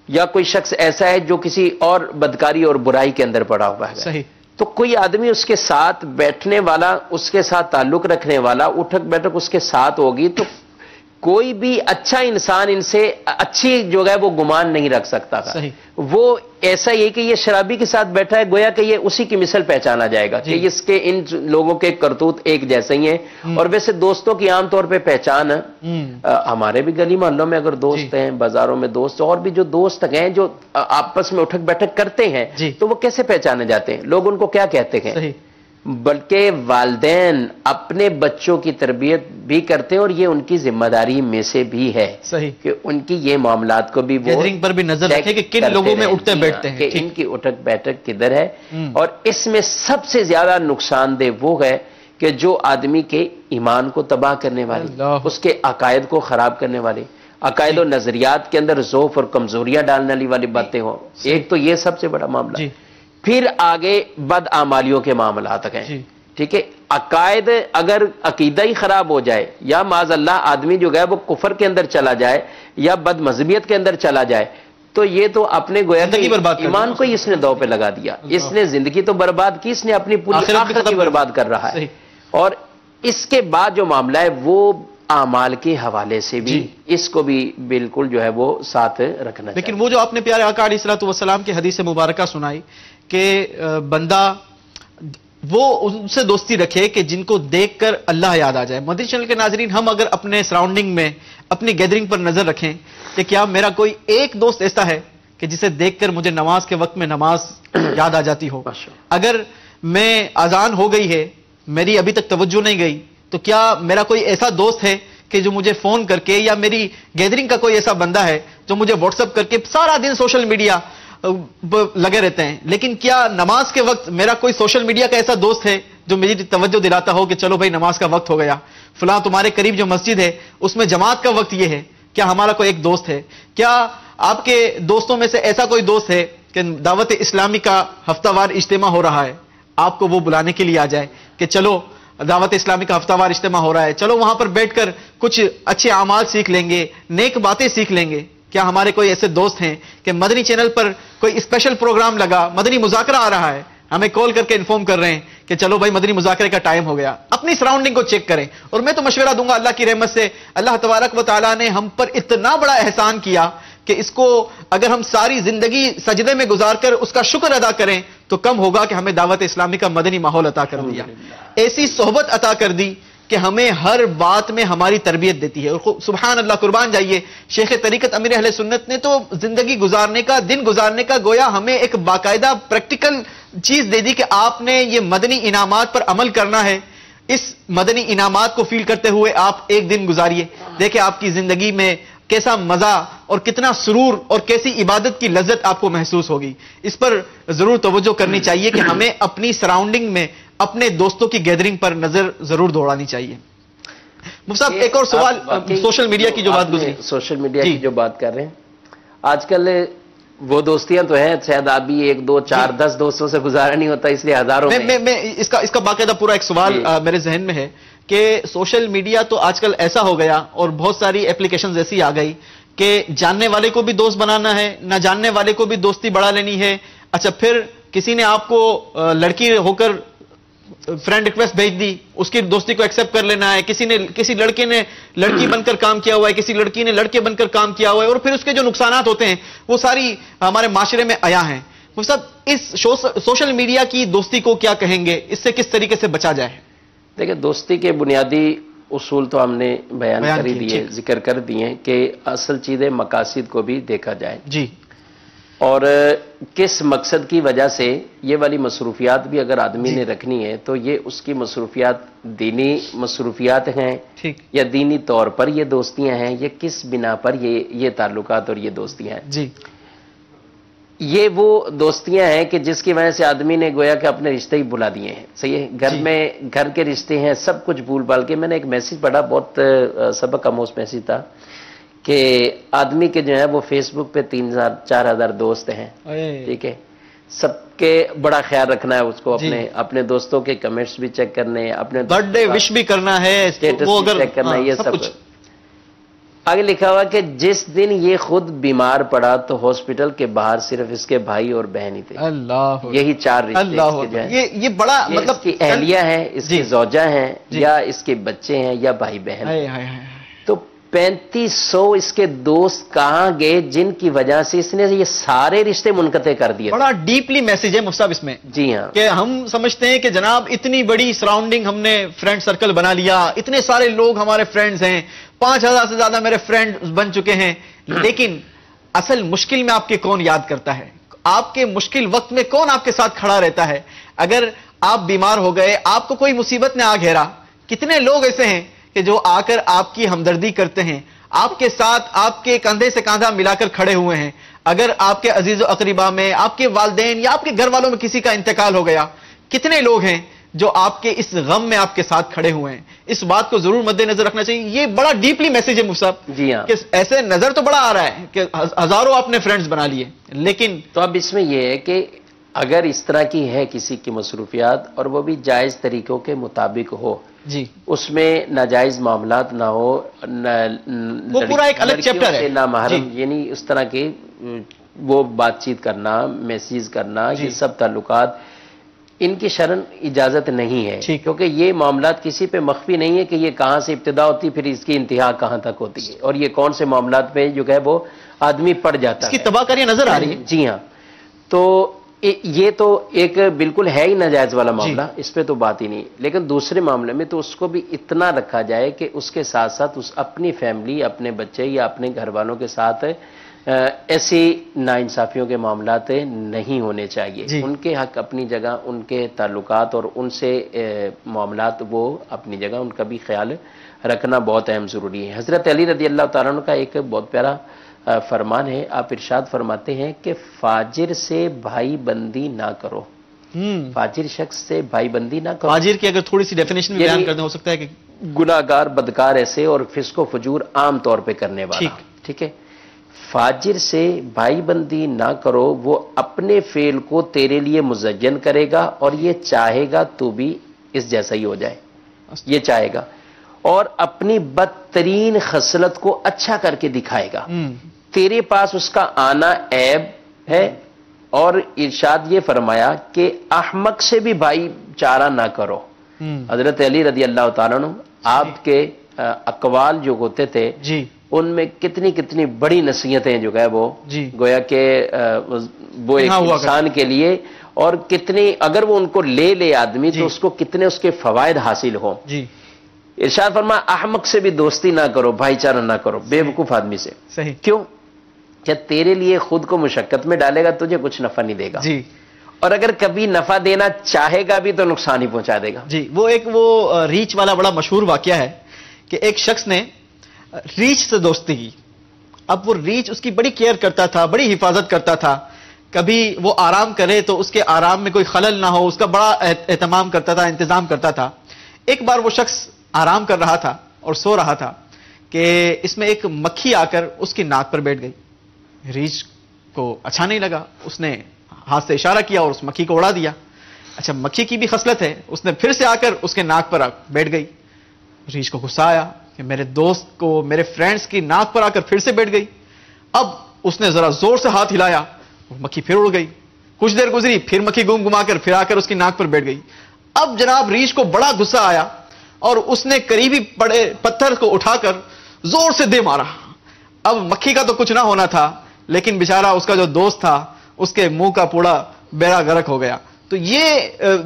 یا کوئی شخص ایسا ہے جو کسی اور بدکاری اور برائی کے اندر پڑا ہوا ہے، تو کوئی آدمی اس کے ساتھ بیٹھنے والا، اس کے ساتھ تعلق رکھنے والا، اٹھک بیٹھک اس کے ساتھ ہوگی، تو کوئی بھی اچھا انسان ان سے اچھی جو ہے وہ گمان نہیں رکھ سکتا تھا۔ وہ ایسا یہ کہ یہ شرابی کے ساتھ بیٹھا ہے، گویا کہ یہ اسی کی مثل پہچانا جائے گا کہ اس کے ان لوگوں کے کرتوت ایک جیسے ہی ہیں۔ اور ویسے دوستوں کی عام طور پہ پہچان ہمارے بھی گلی محلوں میں اگر دوست ہیں، بازاروں میں دوست، اور بھی جو دوست ہیں جو آپس میں اٹھک بیٹھک کرتے ہیں، تو وہ کیسے پہچانے جاتے ہیں؟ لوگ ان کو کیا کہتے ہیں؟ بلکہ والدین اپنے بچوں کی تربیت بھی کرتے ہیں، اور یہ ان کی ذمہ داری میں سے بھی ہے کہ ان کی یہ معاملات کو بھی وہ گیدرنگ پر بھی نظر رکھے کہ کن لوگوں میں اٹھتے بیٹھتے ہیں، کہ ان کی اٹھک بیٹھک کدھر ہے۔ اور اس میں سب سے زیادہ نقصان دہ وہ ہے کہ جو آدمی کے ایمان کو تباہ کرنے والے، اس کے عقائد کو خراب کرنے والے، عقائد و نظریات کے اندر ضعف اور کمزوریاں ڈالنے والی باتیں ہوں۔ ایک تو یہ سب سے بڑا معاملہ، پھر آگے بد اعمالیوں کے معاملات ہیں۔ ٹھیک ہے، عقائد اگر عقیدہ ہی خراب ہو جائے، یا معاذ اللہ آدمی جو ہے وہ کفر کے اندر چلا جائے یا بد مذہبیت کے اندر چلا جائے، تو یہ تو اپنے گویا ایمان کو ہی اس نے دو پہ لگا دیا، اس نے زندگی تو برباد کی، اس نے اپنی پوری آخرت بھی برباد کر رہا ہے۔ اور اس کے بعد جو معاملہ ہے وہ اعمال کے حوالے سے بھی اس کو بھی بالکل جو ہے وہ ساتھ رکھنا۔ لیکن وہ جو آپ نے پیارے آقا علیہ الصلوۃ والسلام کی حدیث مبارکہ سنائی کہ بندہ وہ ان سے دوستی رکھے کہ جن کو دیکھ کر اللہ یاد آ جائے۔ مدنی چینل کے ناظرین، ہم اگر اپنے سراؤنڈنگ میں اپنی گیدرنگ پر نظر رکھیں کہ کیا میرا کوئی ایک دوست ایسا ہے کہ جسے دیکھ کر مجھے نماز کے وقت میں نماز یاد آ جاتی ہو؟ اگر میں اذان ہو گئی ہے, میری ابھی تک توجہ نہیں گئی, تو کیا میرا کوئی ایسا دوست ہے کہ جو مجھے فون کر کے, یا میری گیدرنگ کا کوئی ایسا بندہ ہے جو مجھے واٹس ایپ کر کے سارا دن سوشل میڈیا لگے رہتے ہیں, لیکن کیا نماز کے وقت میرا کوئی سوشل میڈیا کا ایسا دوست ہے جو میری توجہ دلاتا ہو کہ چلو بھائی نماز کا وقت ہو گیا, فلاں تمہارے قریب جو مسجد ہے اس میں جماعت کا وقت یہ ہے, کیا ہمارا کوئی ایک دوست ہے؟ کیا آپ کے دوستوں میں سے ایسا کوئی دوست ہے کہ دعوت اسلامی کا ہفتہ وار اجتماع ہو رہا ہے, آپ کو وہ بلانے کے لیے آ جائے کہ چلو دعوت اسلامی کا ہفتہ وار اجتماع ہو رہا ہے, چلو وہاں پر بیٹھ کر کچھ اچھے اعمال سیکھ لیں گے, نیک باتیں سیکھ لیں گے؟ کیا ہمارے کوئی ایسے دوست ہیں کہ مدنی چینل پر کوئی اسپیشل پروگرام لگا, مدنی مذاکرہ آ رہا ہے, ہمیں کال کر کے انفارم کر رہے ہیں کہ چلو بھائی مدنی مذاکرے کا ٹائم ہو گیا؟ اپنی سراؤنڈنگ کو چیک کریں. اور میں تو مشورہ دوں گا, اللہ کی رحمت سے اللہ تبارک و تعالیٰ نے ہم پر اتنا بڑا احسان کیا کہ اس کو اگر ہم ساری زندگی سجدے میں گزار کر اس کا شکر ادا کریں تو کم ہوگا کہ ہمیں دعوت اسلامی کا مدنی ماحول عطا کر دیا, ایسی صحبت عطا کر دی کہ ہمیں ہر بات میں ہماری تربیت دیتی ہے. اور سبحان اللہ, قربان جائیے, شیخ طریقت امیر اہل سنت نے تو زندگی گزارنے کا, دن گزارنے کا گویا ہمیں ایک باقاعدہ پریکٹیکل چیز دے دی کہ آپ نے یہ مدنی انعامات پر عمل کرنا ہے. اس مدنی انعامات کو فیل کرتے ہوئے آپ ایک دن گزاریے, دیکھیں آپ کی زندگی میں کیسا مزہ اور کتنا سرور اور کیسی عبادت کی لذت آپ کو محسوس ہوگی. اس پر ضرور توجہ کرنی چاہیے کہ ہمیں اپنی سراؤنڈنگ میں اپنے دوستوں کی گیدرنگ پر نظر ضرور دوڑانی چاہیے. مفتی صاحب ایک اور سوال, سوشل میڈیا کی جو بات گزری, سوشل میڈیا کی جو بات کر رہے ہیں, آج کل وہ دوستیاں تو ہیں, شاید آپ بھی 1 2 4 10 دوستوں سے گزارا نہیں ہوتا, اس لیے ہزاروں میں اس کا باقاعدہ پورا ایک سوال میرے ذہن میں ہے کہ سوشل میڈیا تو آج کل ایسا ہو گیا اور بہت ساری اپلیکیشنز ایسی آ گئی کہ جاننے والے کو بھی دوست بنانا ہے, نہ جاننے والے کو بھی دوستی بڑھا لینی ہے. اچھا, پھر کسی نے آپ کو لڑکی ہو کر فرینڈ ریکویسٹ بھیج دی, اس کی دوستی کو ایکسپٹ کر لینا ہے. کسی لڑکے نے لڑکی بن کر کام کیا ہوا ہے, کسی لڑکی نے لڑکے بن کر کام کیا ہوا ہے, اور پھر اس کے جو نقصانات ہوتے ہیں وہ ساری ہمارے معاشرے میں آیا ہیں. مفتی صاحب, اس سوشل میڈیا کی دوستی کو کیا کہیں گے, اس سے کس طریقے سے بچا جائے؟ دیکھیں, دوستی کے بنیادی اصول تو ہم نے بیان کر ہی دیے, ذکر کر دیے ہیں کہ اصل چیزیں مقاصد کو بھی دیکھا جائے جی, اور کس مقصد کی وجہ سے یہ والی مصروفیات بھی اگر آدمی نے رکھنی ہے تو یہ اس کی مصروفیات دینی مصروفیات ہیں یا دینی طور پر یہ دوستیاں ہیں, یہ کس بنا پر یہ تعلقات اور یہ دوستیاں ہیں. جی, یہ وہ دوستیاں ہیں کہ جس کی وجہ سے آدمی نے گویا کہ اپنے رشتے ہی بلا دیے ہیں. صحیح ہے, گھر میں گھر کے رشتے ہیں, سب کچھ بھول بھال کے. میں نے ایک میسج پڑھا, بہت سبق آموز میسج تھا کہ آدمی کے جو ہے وہ فیس بک پہ 3000-4000 دوست ہیں, ٹھیک ہے, سب کے بڑا خیال رکھنا ہے اس کو, اپنے دوستوں کے کمنٹس بھی چیک کرنے, اپنے برتھ ڈے وش بھی کرنا ہے, اسٹیٹس بھی چیک کرنا ہے, یہ سب کچھ. آگے لکھا ہوا کہ جس دن یہ خود بیمار پڑا تو ہاسپٹل کے باہر صرف اس کے بھائی اور بہن ہی تھے. اللہ, یہی 4 رشتے, یہ بڑا مطلب اس کی اہلیہ ہیں, اس کی زوجہ ہیں, یا اس کے بچے ہیں, یا بھائی بہن. تو 3500 اس کے دوست کہاں گئے جن کی وجہ سے اس نے یہ سارے رشتے منقطع کر دیے. بڑا ڈیپلی میسج ہے مفتی صاحب اس میں. جی ہاں, کہ ہم سمجھتے ہیں کہ جناب اتنی بڑی سراؤنڈنگ ہم نے فرینڈ سرکل بنا لیا, اتنے سارے لوگ ہمارے فرینڈز ہیں, 5000 سے زیادہ میرے فرینڈ بن چکے ہیں, لیکن اصل مشکل میں آپ کے کون یاد کرتا ہے, آپ کے مشکل وقت میں کون آپ کے ساتھ کھڑا رہتا ہے؟ اگر آپ بیمار ہو گئے, آپ کو کوئی مصیبت نے آ گھیرا, کتنے لوگ ایسے ہیں کہ جو آ کر آپ کی ہمدردی کرتے ہیں, آپ کے ساتھ آپ کے کندھے سے کاندھا ملا کر کھڑے ہوئے ہیں. اگر آپ کے عزیز و اقربا میں, آپ کے والدین یا آپ کے گھر والوں میں کسی کا انتقال ہو گیا, کتنے لوگ ہیں جو آپ کے اس غم میں آپ کے ساتھ کھڑے ہوئے ہیں؟ اس بات کو ضرور مد نظر رکھنا چاہیے. یہ بڑا ڈیپلی میسج ہے مفتی صاحب. جی ہاں, کہ ایسے نظر تو بڑا آ رہا ہے کہ ہزاروں آپ نے فرینڈز بنا لیے, لیکن تو اب اس میں یہ ہے کہ اگر اس طرح کی ہے کسی کی مصروفیات اور وہ بھی جائز طریقوں کے مطابق ہو, جی, اس میں ناجائز معاملات نہ ہو, وہ پورا ایک الگ چیپٹر ہے, نہ محرم, یعنی اس طرح کے وہ بات چیت کرنا, میسیج کرنا, یہ سب تعلقات ان کی شرعن اجازت نہیں ہے. کیونکہ یہ معاملات کسی پہ مخفی نہیں ہے کہ یہ کہاں سے ابتدا ہوتی پھر اس کی انتہا کہاں تک ہوتی ہے, اور یہ کون سے معاملات پہ جو ہے وہ آدمی پڑ جاتا ہے, اس کی تباہ کاری نظر آ رہی ہے. جی ہاں, تو یہ تو ایک بالکل ہے ہی ناجائز والا معاملہ, اس پہ تو بات ہی نہیں. لیکن دوسرے معاملے میں تو اس کو بھی اتنا رکھا جائے کہ اس کے ساتھ ساتھ اس اپنی فیملی, اپنے بچے یا اپنے گھر والوں کے ساتھ ایسی ناانصافیوں کے معاملات نہیں ہونے چاہیے. ان کے حق اپنی جگہ، ان کے تعلقات اور ان سے معاملات وہ اپنی جگہ، ان کا بھی خیال رکھنا بہت اہم ضروری ہے. حضرت علی رضی اللہ تعالیٰ عنہ کا ایک بہت پیارا فرمان ہے. آپ ارشاد فرماتے ہیں کہ فاجر سے بھائی بندی نہ کرو. فاجر شخص سے بھائی بندی نہ کرو. فاجر کی اگر تھوڑی سی ڈیفینیشن میں بیان کرنا ہو سکتا ہے کہ گناہگار، بدکار ایسے اور فسق و فجور عام طور پہ کرنے والا. ٹھیک ہے. فاجر سے بھائی بندی نہ کرو، وہ اپنے فعل کو تیرے لیے مزین کرے گا اور یہ چاہے گا تو بھی اس جیسا ہی ہو جائے. یہ چاہے گا اور اپنی بدترین خصلت کو اچھا کر کے دکھائے گا. تیرے پاس اس کا آنا عیب ہے. اور ارشاد یہ فرمایا کہ احمق سے بھی بھائی چارہ نہ کرو. حضرت علی رضی اللہ تعالیٰ عنہ آپ کے اقوال جو ہوتے تھے ان میں کتنی بڑی نصیحتیں جو ہے وہ گویا کہ وہ ایک انسان کے لیے، اور کتنی اگر وہ ان کو لے آدمی تو اس کو کتنے اس کے فوائد حاصل ہوں. ارشاد فرمایا احمق سے بھی دوستی نہ کرو، بھائی چارہ نہ کرو بے وقوف آدمی سے. کیوں؟ کہ تیرے لیے خود کو مشقت میں ڈالے گا، تجھے کچھ نفع نہیں دے گا. اور اگر کبھی نفع دینا چاہے گا بھی تو نقصان ہی پہنچا دے گا. وہ ایک ریچ والا بڑا مشہور واقعہ ہے کہ ایک شخص نے ریچ سے دوستی کی. اب وہ ریچ اس کی بڑی کیئر کرتا تھا، بڑی حفاظت کرتا تھا. کبھی وہ آرام کرے تو اس کے آرام میں کوئی خلل نہ ہو، اس کا بڑا اہتمام کرتا تھا، انتظام کرتا تھا. ایک بار وہ شخص آرام کر رہا تھا اور سو رہا تھا کہ اس میں ایک مکھی آ کر اس کی ناک پر بیٹھ گئی. ریچھ کو اچھا نہیں لگا، اس نے ہاتھ سے اشارہ کیا اور اس مکھی کو اڑا دیا. اچھا مکھی کی بھی خصلت ہے، اس نے پھر سے آ کر اس کے ناک پر بیٹھ گئی. ریچھ کو غصہ آیا کہ میرے دوست کو، میرے فرینڈز کی ناک پر آ کر پھر سے بیٹھ گئی. اب اس نے ذرا زور سے ہاتھ ہلایا اور مکھی پھر اڑ گئی. کچھ دیر گزری، پھر مکھی گھما کر پھر آ کر اس کی ناک پر بیٹھ گئی. اب جناب ریچھ کو بڑا غصہ آیا اور اس نے قریبی پڑے پتھر کو اٹھا کر زور سے دے مارا. اب مکھی کا تو کچھ نہ ہونا تھا، لیکن بیچارہ اس کا جو دوست تھا اس کے منہ کا پوڑا بیڑا غرق ہو گیا. تو یہ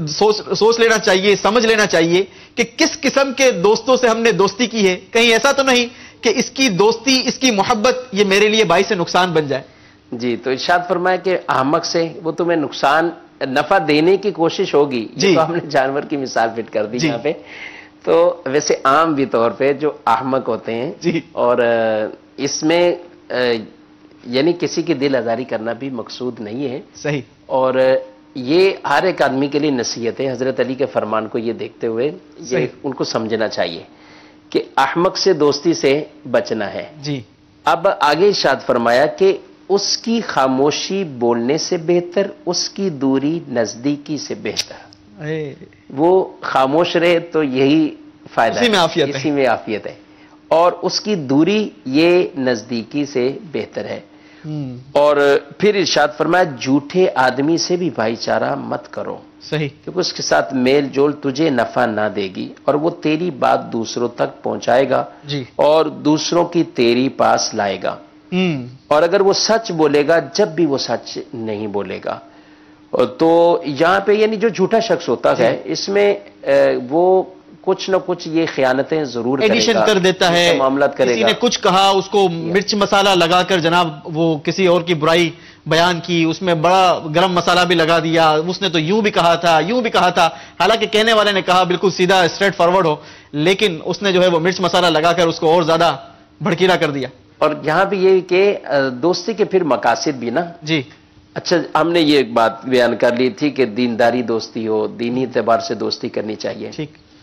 سوچ لینا چاہیے، سمجھ لینا چاہیے کہ کس قسم کے دوستوں سے ہم نے دوستی کی ہے. کہیں ایسا تو نہیں کہ اس کی دوستی، اس کی محبت یہ میرے لیے باعث نقصان بن جائے. جی تو ارشاد فرمایا کہ احمق سے وہ تمہیں نقصان نفع دینے کی کوشش ہوگی. تو ہم نے جانور کی مثال فٹ کر دی یہاں پہ. تو ویسے عام بھی طور پہ جو احمق ہوتے ہیں اور اس میں یعنی کسی کی دل آزاری کرنا بھی مقصود نہیں ہے. صحیح. اور یہ ہر ایک آدمی کے لیے نصیحت ہے. حضرت علی کے فرمان کو یہ دیکھتے ہوئے یہ ان کو سمجھنا چاہیے کہ احمق سے دوستی سے بچنا ہے. اب آگے ارشاد فرمایا کہ اس کی خاموشی بولنے سے بہتر، اس کی دوری نزدیکی سے بہتر. وہ خاموش رہے تو یہی فائدہ ہے، اسی میں عافیت ہے. اور اس کی دوری یہ نزدیکی سے بہتر ہے. اور پھر ارشاد فرمایا جھوٹے آدمی سے بھی بھائی چارہ مت کرو. صحیح. کیونکہ اس کے ساتھ میل جول تجھے نفع نہ دے گی اور وہ تیری بات دوسروں تک پہنچائے گا اور دوسروں کی تیری پاس لائے گا. اور اگر وہ سچ بولے گا جب بھی وہ سچ نہیں بولے گا. تو یہاں پہ یعنی جو جھوٹا شخص ہوتا ہے اس میں وہ کچھ نہ کچھ یہ خیانتیں ضرور ایڈیشن کر دیتا ہے. معاملات کرے گا. کسی نے کچھ کہا اس کو مرچ مسالہ لگا کر جناب وہ کسی اور کی برائی بیان کی، اس میں بڑا گرم مسالہ بھی لگا دیا. اس نے تو یوں بھی کہا تھا، یوں بھی کہا تھا، حالانکہ کہنے والے نے کہا بالکل سیدھا اسٹریٹ فارورڈ ہو، لیکن اس نے جو ہے وہ مرچ مسالہ لگا کر اس کو اور زیادہ بھڑکیلا کر دیا. اور یہاں پہ یہ کہ دوستی کے پھر مقاصد بھی نا. اچھا ہم نے یہ ایک بات بیان کر لی تھی کہ دینداری دوستی ہو، دینی اعتبار سے دوستی کرنی چاہیے.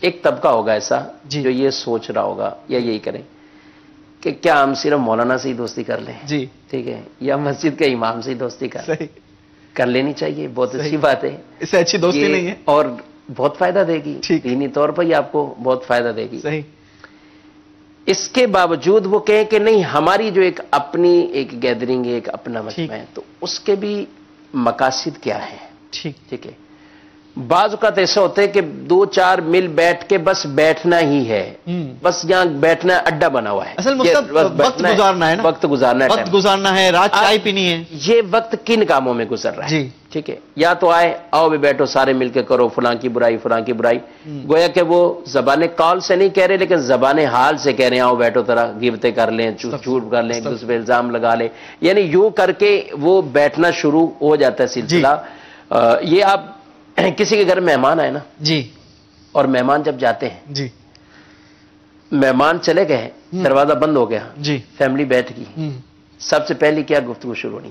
ایک طبقہ ہوگا ایسا جو یہ سوچ رہا ہوگا یا یہی کریں کہ کیا ہم صرف مولانا سے ہی دوستی کر لیں. ٹھیک ہے، یا مسجد کے امام سے ہی دوستی کر لینی چاہیے. بہت اچھی بات ہے، اس سے اچھی دوستی نہیں ہے اور بہت فائدہ دے گی. دینی طور پر یہ آپ کو بہت فائدہ دے گی. اس کے باوجود وہ کہیں کہ نہیں ہماری جو ایک اپنی ایک گیدرنگ ہے، ایک اپنا مجمع ہے، تو اس کے بھی مقاصد کیا ہیں. ٹھیک ہے. بعض اوقات ایسا ہوتا ہے کہ 2-4 مل بیٹھ کے بس بیٹھنا ہی ہے، بس یہاں بیٹھنا اڈا بنا ہوا ہے، اصل مقصد وقت گزارنا ہے نا، وقت گزارنا ہے، وقت گزارنا ہے، رات چائے پینی ہے. یہ وقت کن کاموں میں گزر رہا ہے؟ جی ٹھیک ہے، یا تو آئے آؤ بھی بیٹھو سارے مل کے کرو فلاں کی برائی فلاں کی برائی، گویا کہ وہ زبان قول سے نہیں کہہ رہے لیکن زبان حال سے کہہ رہے ہیں آؤ بیٹھو طرح غیبتیں کر لیں، جھوٹ کر لیں، ایک دوسرے پہ الزام لگا لیں، یعنی یوں کر کے وہ بیٹھنا شروع ہو جاتا ہے سلسلہ. یہ آپ کسی کے گھر مہمان آئے نا جی، اور مہمان جب جاتے ہیں، جی مہمان چلے گئے، دروازہ بند ہو گیا، جی، فیملی بیٹھ گئی، سب سے پہلی کیا گفتگو شروع ہونی،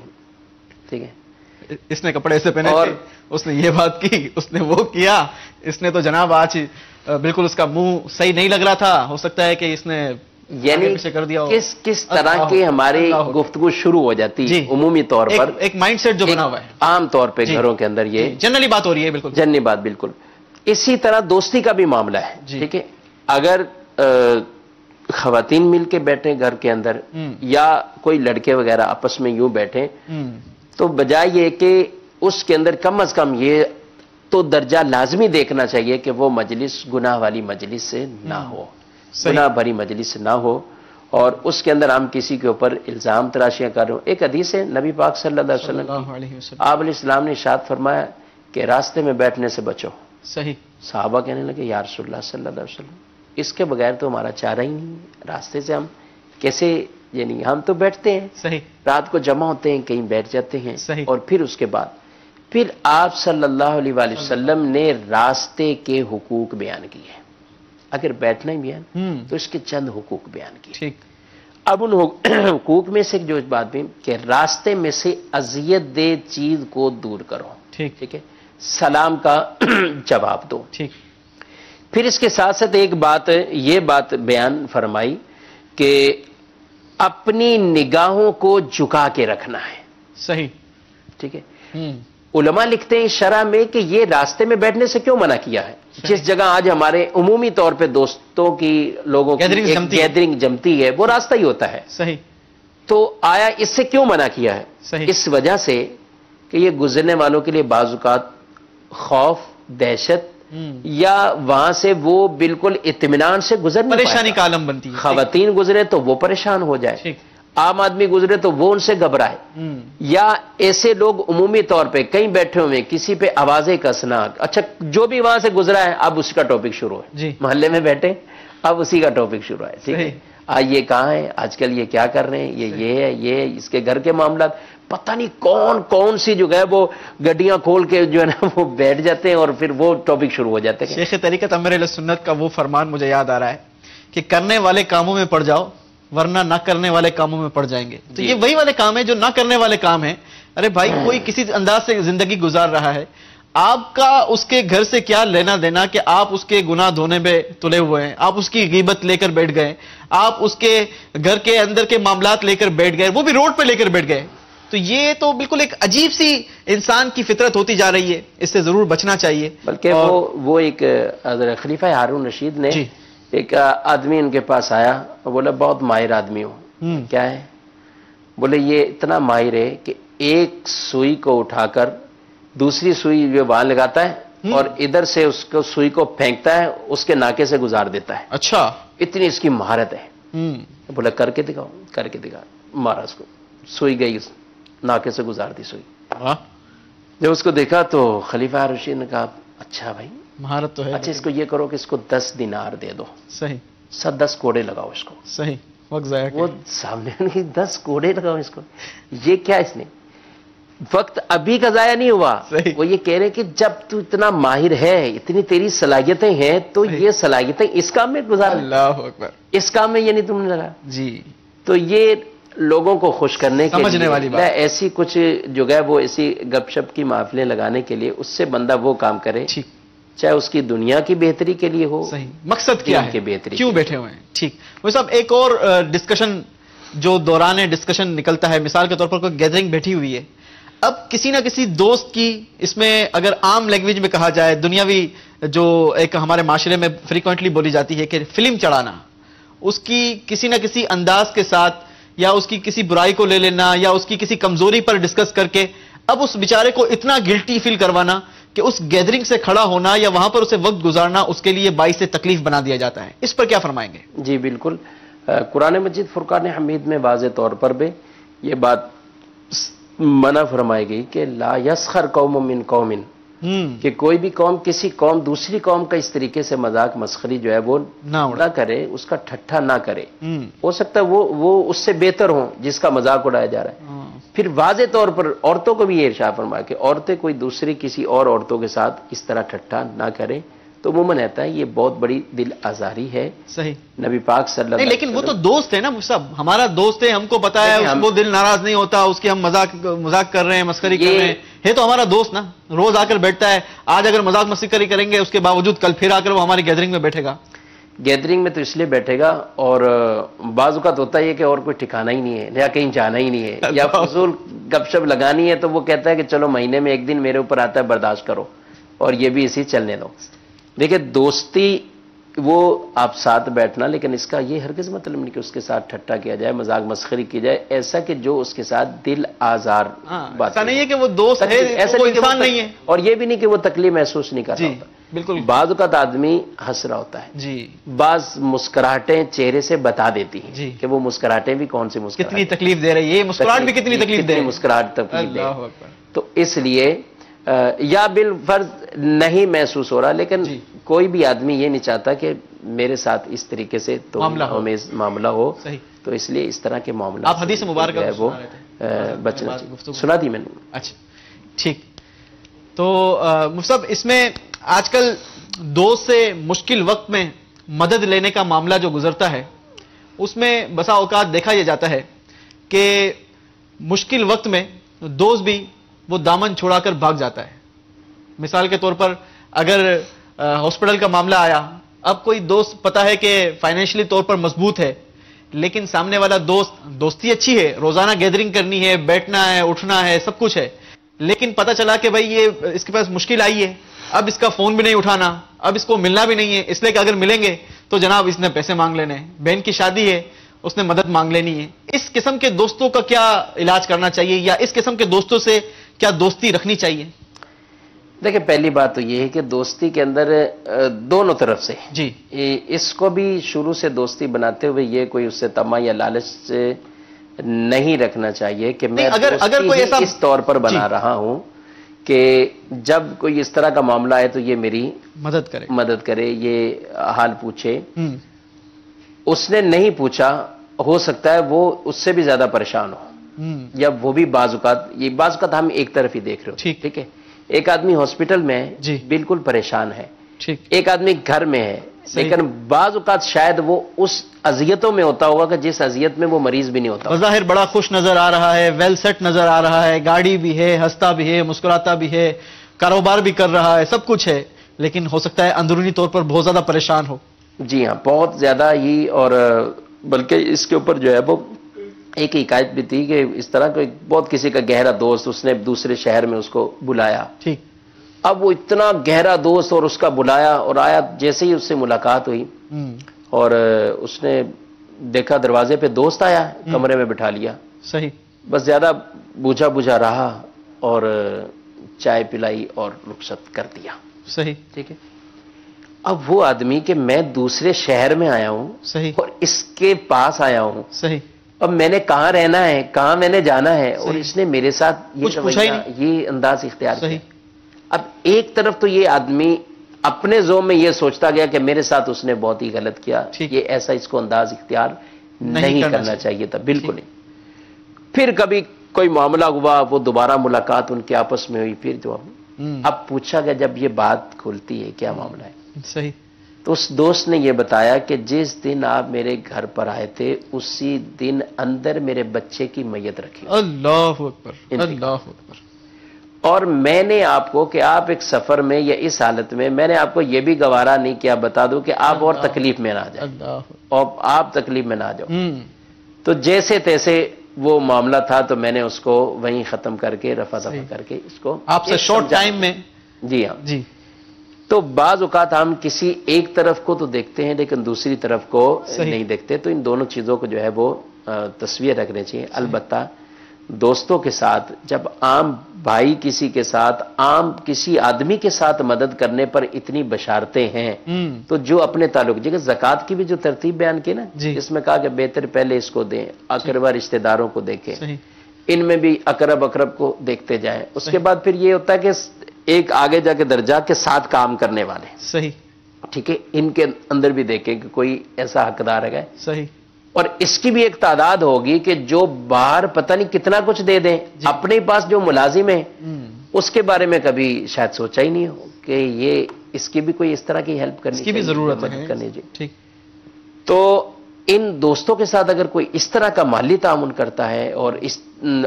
ٹھیک ہے، اس نے کپڑے ایسے پہنے اور تھے، اس نے یہ بات کی، اس نے وہ کیا، اس نے تو جناب آج بالکل اس کا منہ صحیح نہیں لگ رہا تھا، ہو سکتا ہے کہ اس نے یعنی کر دیا ہو. کس طرح کی ہماری گفتگو شروع ہو جاتی ہے عمومی طور پر، ایک مائنڈ سیٹ جو بنا ہوا ہے عام طور پہ گھروں کے اندر، یہ جنرلی بات ہو رہی ہے، بالکل جنرلی بات بالکل. اسی طرح دوستی کا بھی معاملہ ہے، ٹھیک ہے، اگر خواتین مل کے بیٹھیں گھر کے اندر یا کوئی لڑکے وغیرہ آپس میں یوں بیٹھیں تو بجائے یہ کہ اس کے اندر کم از کم یہ تو درجہ لازمی دیکھنا چاہیے کہ وہ مجلس گناہ والی مجلس سے نہ ہو، گناہ بھری مجلس سے نہ ہو، اور اس کے اندر ہم کسی کے اوپر الزام تراشیاں کر رہے ہوں. ایک حدیث ہے نبی پاک صلی اللہ علیہ وسلم کی، آپ علیہ السلام نے ارشاد فرمایا کہ راستے میں بیٹھنے سے بچو. صحیح. صحابہ کہنے لگے یا رسول اللہ صلی اللہ علیہ وسلم اس کے بغیر تو ہمارا چارہ ہی نہیں ہے، راستے سے ہم کیسے، یعنی ہم تو بیٹھتے ہیں، صحیح، رات کو جمع ہوتے ہیں کہیں بیٹھ جاتے ہیں، صحیح، اور پھر اس کے بعد پھر آپ صلی اللہ علیہ وآلہ وسلم نے راستے کے حقوق بیان کیے. اگر بیٹھنا ہی بیان تو اس کے چند حقوق بیان کیے. ٹھیک. اب ان حقوق میں سے جو بات بھی کہ راستے میں سے اذیت دہ چیز کو دور کرو، ٹھیک ہے، سلام کا جواب دو. ٹھیک. پھر اس کے ساتھ ساتھ ایک بات یہ بات بیان فرمائی کہ اپنی نگاہوں کو جھکا کے رکھنا ہے. صحیح. ٹھیک ہے. علماء لکھتے ہیں شرح میں کہ یہ راستے میں بیٹھنے سے کیوں منع کیا ہے؟ جس جگہ آج ہمارے عمومی طور پہ دوستوں کی لوگوں کی گیدرنگ جمتی ہے وہ راستہ ہی ہوتا ہے. صحیح. تو آیا اس سے کیوں منع کیا ہے؟ صحیح. اس وجہ سے کہ یہ گزرنے والوں کے لیے بعض اوقات خوف، دہشت یا وہاں سے وہ بالکل اطمینان سے گزر نہیں، پریشانی کا عالم بنتی ہے. خواتین گزرے تو وہ پریشان ہو جائے، عام آدمی گزرے تو وہ ان سے گھبرائے، یا ایسے لوگ عمومی طور پہ کہیں بیٹھے ہوئے کسی پہ آوازیں کسنا، اچھا جو بھی وہاں سے گزرا ہے اب اس کا ٹاپک شروع ہے، محلے میں بیٹھے اب اسی کا ٹاپک شروع ہے. ٹھیک ہے، آج یہ کہاں ہے، آج کل یہ کیا کر رہے ہیں، یہ ہے، یہ اس کے گھر کے معاملات، پتہ نہیں کون سی جو ہے وہ گڈیاں کھول کے جو ہے نا وہ بیٹھ جاتے ہیں اور پھر وہ ٹاپک شروع ہو جاتے ہیں. شیخ طریقت امیر اہل سنت کا وہ فرمان مجھے یاد آ رہا ہے کہ کرنے والے کاموں میں پڑ جاؤ ورنہ نہ کرنے والے کاموں میں پڑ جائیں گے. تو یہ وہی والے کام ہیں جو نہ کرنے والے کام ہیں. ارے بھائی کوئی کسی انداز سے زندگی گزار رہا ہے، آپ کا اس کے گھر سے کیا لینا دینا کہ آپ اس کے گناہ دھونے میں تلے ہوئے ہیں، آپ اس کی غیبت لے کر بیٹھ گئے، آپ اس کے گھر کے اندر کے معاملات لے کر بیٹھ گئے، وہ بھی روڈ پہ لے کر بیٹھ گئے. تو یہ تو بالکل ایک عجیب سی انسان کی فطرت ہوتی جا رہی ہے، اس سے ضرور بچنا چاہیے. بلکہ وہ ایک خلیفہ ہارون رشید نے ایک آدمی ان کے پاس آیا، بولا بہت ماہر آدمی ہو. کیا ہے؟ بولے یہ اتنا ماہر ہے کہ ایک سوئی کو اٹھا کر دوسری سوئی جو وہاں لگاتا ہے اور ادھر سے اس کو سوئی کو پھینکتا ہے، اس کے ناکے سے گزار دیتا ہے. اچھا، اتنی اس کی مہارت ہے. بولا کر کے دکھاؤ، کر کے دکھا، مارا اس کو، سوئی گئی، ناکے سے گزار دی سوئی. جب اس کو دیکھا تو خلیفہ رشید نے کہا اچھا بھائی مہارت تو ہے، اچھا اس کو یہ کرو کہ اس کو 10 دینار دے دو. صحیح. 10 کوڑے لگاؤ اس کو. صحیح. وقت ضائع وہ سامنے 10 کوڑے لگاؤ اس کو. یہ کیا اس نے وقت ابھی کا ضائع نہیں ہوا. وہ یہ کہہ رہے کہ جب تو اتنا ماہر ہے، اتنی تیری صلاحیتیں ہیں تو یہ صلاحیتیں اس کام میں گزار. اللہ اکبر. اس کام میں یہ نہیں تم نے لگا. جی. تو یہ لوگوں کو خوش کرنے کے لیے ایسی کچھ جو ہے وہ ایسی گپ شپ کی محفلیں لگانے کے لیے اس سے بندہ وہ کام کرے چاہے اس کی دنیا کی بہتری کے لیے ہو. صحیح. مقصد کیا ہے، بہتری کیوں بیٹھے ہوئے ہیں. ٹھیک. وہ صاحب ایک اور ڈسکشن جو دوران ڈسکشن نکلتا ہے، مثال کے طور پر کوئی گیدرنگ بیٹھی ہوئی ہے، اب کسی نہ کسی دوست کی، اس میں اگر عام لینگویج میں کہا جائے دنیاوی جو ایک ہمارے معاشرے میں فریکوینٹلی بولی جاتی ہے کہ فلم چڑھانا، اس کی کسی نہ کسی انداز کے ساتھ یا اس کی کسی برائی کو لے لینا یا اس کی کسی کمزوری پر ڈسکس کر کے اب اس بیچارے کو اتنا گلٹی فیل کروانا کہ اس گیدرنگ سے کھڑا ہونا یا وہاں پر اسے وقت گزارنا اس کے لیے باعث تکلیف بنا دیا جاتا ہے. اس پر کیا فرمائیں گے؟ جی بالکل. قرآن مجید فرقان حمید میں واضح طور پر بھی یہ بات منع فرمائی گئی کہ لا یسخر قوم من قوم، کہ کوئی بھی قوم کسی قوم دوسری قوم کا اس طریقے سے مذاق مسخری جو ہے وہ نہ کرے، اس کا ٹھٹھا نہ کرے. ہو سکتا ہے وہ اس سے بہتر ہوں جس کا مذاق اڑایا جا رہا ہے. پھر واضح طور پر عورتوں کو بھی یہ ارشاد فرمایا کہ عورتیں کوئی دوسری کسی اور عورتوں کے ساتھ اس طرح ٹھٹھا نہ کریں. تو عموماً رہتا ہے یہ بہت بڑی دل آزاری ہے. صحیح. نبی پاک صلی اللہ علیہ وسلم، لیکن وہ تو دوست ہے نا صاحب، ہمارا دوست ہے، ہم کو پتا ہے وہ دل ناراض نہیں ہوتا، اس کی ہم مذاق کر رہے ہیں، مسخری کر رہے ہیں، ہے تو ہمارا دوست نا، روز آ کر بیٹھتا ہے. آج اگر مذاق مسخری کریں گے اس کے باوجود کل پھر آ کر وہ ہماری گیدرنگ میں بیٹھے گا. گیدرنگ میں تو اس لیے بیٹھے گا، اور بعض اوقات ہوتا ہے کہ اور کوئی ٹھکانا ہی نہیں ہے یا کہیں جانا ہی نہیں ہے یا فضول گپ شپ لگانی ہے، تو وہ کہتا ہے کہ چلو مہینے میں ایک دن میرے اوپر آتا ہے، برداشت کرو اور یہ بھی اسی چلنے دو. دیکھیں دوستی وہ آپ ساتھ بیٹھنا، لیکن اس کا یہ ہرگز مطلب نہیں کہ اس کے ساتھ ٹھٹا کیا جائے، مذاق مسخری کی جائے، ایسا کہ جو اس کے ساتھ دل آزار بات. ایسا نہیں ہے کہ وہ دوست ہے، وہ انسان نہیں ہے، اور یہ بھی نہیں کہ وہ تکلیف محسوس نہیں کر رہا ہوتا. بالکل. بعض اوقات آدمی ہنس رہا ہوتا ہے، جی، بعض مسکراہٹیں چہرے سے بتا دیتی ہیں کہ وہ مسکراہٹیں بھی کون سی مسکراہٹ، کتنی تکلیف دے رہی ہے یہ مسکراہٹ بھی، کتنی تکلیف دے رہی ہے مسکراہٹ تکلیف دے. تو اس لیے یا بالفرض نہیں محسوس ہو رہا، لیکن کوئی بھی آدمی یہ نہیں چاہتا کہ میرے ساتھ اس طریقے سے تو معاملہ ہو. تو اس لیے اس طرح کے معاملات آپ حدیث مبارکہ وہ بچنا چاہیے. سنا دی میں نے. اچھا ٹھیک. تو مفتی صاحب اس میں آج کل دوست سے مشکل وقت میں مدد لینے کا معاملہ جو گزرتا ہے، اس میں بسا اوقات دیکھا یہ جاتا ہے کہ مشکل وقت میں دوست بھی وہ دامن چھوڑا کر بھاگ جاتا ہے. مثال کے طور پر اگر ہاسپٹل کا معاملہ آیا، اب کوئی دوست پتا ہے کہ فائنینشلی طور پر مضبوط ہے، لیکن سامنے والا دوستی اچھی ہے، روزانہ گیدرنگ کرنی ہے، بیٹھنا ہے، اٹھنا ہے، سب کچھ ہے، لیکن پتا چلا کہ بھائی یہ اس کے پاس مشکل آئی ہے، اب اس کا فون بھی نہیں اٹھانا، اب اس کو ملنا بھی نہیں ہے، اس لیے کہ اگر ملیں گے تو جناب اس نے پیسے مانگ لینے ہیں، بہن کی شادی ہے اس نے مدد مانگ لینی ہے. اس قسم کے دوستوں کا کیا علاج کرنا چاہیے، یا اس قسم کے دوستوں سے کیا دوستی رکھنی چاہیے؟ دیکھیں پہلی بات تو یہ ہے کہ دوستی کے اندر دونوں طرف سے جی، اس کو بھی شروع سے دوستی بناتے ہوئے یہ کوئی اس سے طمع یا لالچ سے نہیں رکھنا چاہیے کہ میں اگر کوئی ایسا اس طور پر بنا رہا ہوں کہ جب کوئی اس طرح کا معاملہ ہے تو یہ میری مدد کرے، یہ حال پوچھے. اس نے نہیں پوچھا، ہو سکتا ہے وہ اس سے بھی زیادہ پریشان ہو، یا وہ بھی بعض اوقات ہم ایک طرف ہی دیکھ رہے ہو. ٹھیک ہے، ایک آدمی ہاسپٹل میں ہے بالکل پریشان ہے، ایک آدمی گھر میں ہے، لیکن بعض اوقات شاید وہ اس اذیتوں میں ہوتا ہوگا کہ جس اذیت میں وہ مریض بھی نہیں ہوتا. بظاہر بڑا خوش نظر آ رہا ہے، ویل سیٹ نظر آ رہا ہے، گاڑی بھی ہے، ہنستا بھی ہے، مسکراتا بھی ہے، کاروبار بھی کر رہا ہے، سب کچھ ہے، لیکن ہو سکتا ہے اندرونی طور پر بہت زیادہ پریشان ہو. جی ہاں، بہت زیادہ ہی. اور بلکہ اس کے اوپر جو ہے وہ ایک حکایت بھی تھی کہ اس طرح کوئی بہت کسی کا گہرا دوست، اس نے دوسرے شہر میں اس کو بلایا. ٹھیک. اب وہ اتنا گہرا دوست اور اس کا بلایا اور آیا، جیسے ہی اس سے ملاقات ہوئی اور اس نے دیکھا دروازے پہ دوست آیا، کمرے میں بٹھا لیا. صحیح. بس زیادہ بوجھا رہا اور چائے پلائی اور رخصت کر دیا. صحیح. ٹھیک ہے. اب وہ آدمی کہ میں دوسرے شہر میں آیا ہوں، صحیح، اور اس کے پاس آیا ہوں، صحیح، اب میں نے کہاں رہنا ہے، کہاں میں نے جانا ہے، اور اس نے میرے ساتھ یہ انداز اختیار کیا. اب ایک طرف تو یہ آدمی اپنے ذوق میں یہ سوچتا گیا کہ میرے ساتھ اس نے بہت ہی غلط کیا، یہ ایسا اس کو انداز اختیار نہیں کرنا چاہیے تھا، بالکل نہیں. پھر کبھی کوئی معاملہ ہوا، وہ دوبارہ ملاقات ان کے آپس میں ہوئی، پھر جو اب پوچھا گیا جب یہ بات کھلتی ہے کیا معاملہ ہے. صحیح. تو اس دوست نے یہ بتایا کہ جس دن آپ میرے گھر پر آئے تھے اسی دن اندر میرے بچے کی میت رکھی. اللہ اکبر، اللہ اکبر. اور میں نے آپ کو کہ آپ ایک سفر میں یا اس حالت میں نے آپ کو یہ بھی گوارا نہیں کیا بتا دوں کہ آپ اور تکلیف میں نہ جائیں، اور آپ تکلیف میں نہ جاؤ. تو جیسے تیسے وہ معاملہ تھا تو میں نے اس کو وہیں ختم کر کے رفع دفع کر کے اس کو آپ سے شارٹ ٹائم میں. جی ہاں جی. تو بعض اوقات ہم کسی ایک طرف کو تو دیکھتے ہیں لیکن دوسری طرف کو نہیں دیکھتے. تو ان دونوں چیزوں کو جو ہے وہ تصویر رکھنے چاہیے. البتہ دوستوں کے ساتھ جب عام بھائی کسی کے ساتھ، عام کسی آدمی کے ساتھ مدد کرنے پر اتنی بشارتیں ہیں، تو جو اپنے تعلق، جگہ زکوٰۃ کی بھی جو ترتیب بیان کی نا، اس میں کہا کہ بہتر پہلے اس کو دیں، اقربا رشتہ داروں کو دیکھیں، ان میں بھی اقرب کو دیکھتے جائیں، اس کے بعد پھر یہ ہوتا ہے کہ ایک آگے جا کے درجہ کے ساتھ کام کرنے والے، صحیح، ٹھیک ہے، ان کے اندر بھی دیکھیں کہ کوئی ایسا حقدار ہے، صحیح، اور اس کی بھی ایک تعداد ہوگی کہ جو باہر پتہ نہیں کتنا کچھ دے دیں، اپنے پاس جو ملازم ہے اس کے بارے میں کبھی شاید سوچا ہی نہیں ہو کہ یہ اس کی بھی کوئی اس طرح کی ہیلپ کرنی، اس کی بھی ضرورت ہے، ٹھیک۔ تو ان دوستوں کے ساتھ اگر کوئی اس طرح کا مالی تعاون کرتا ہے اور اس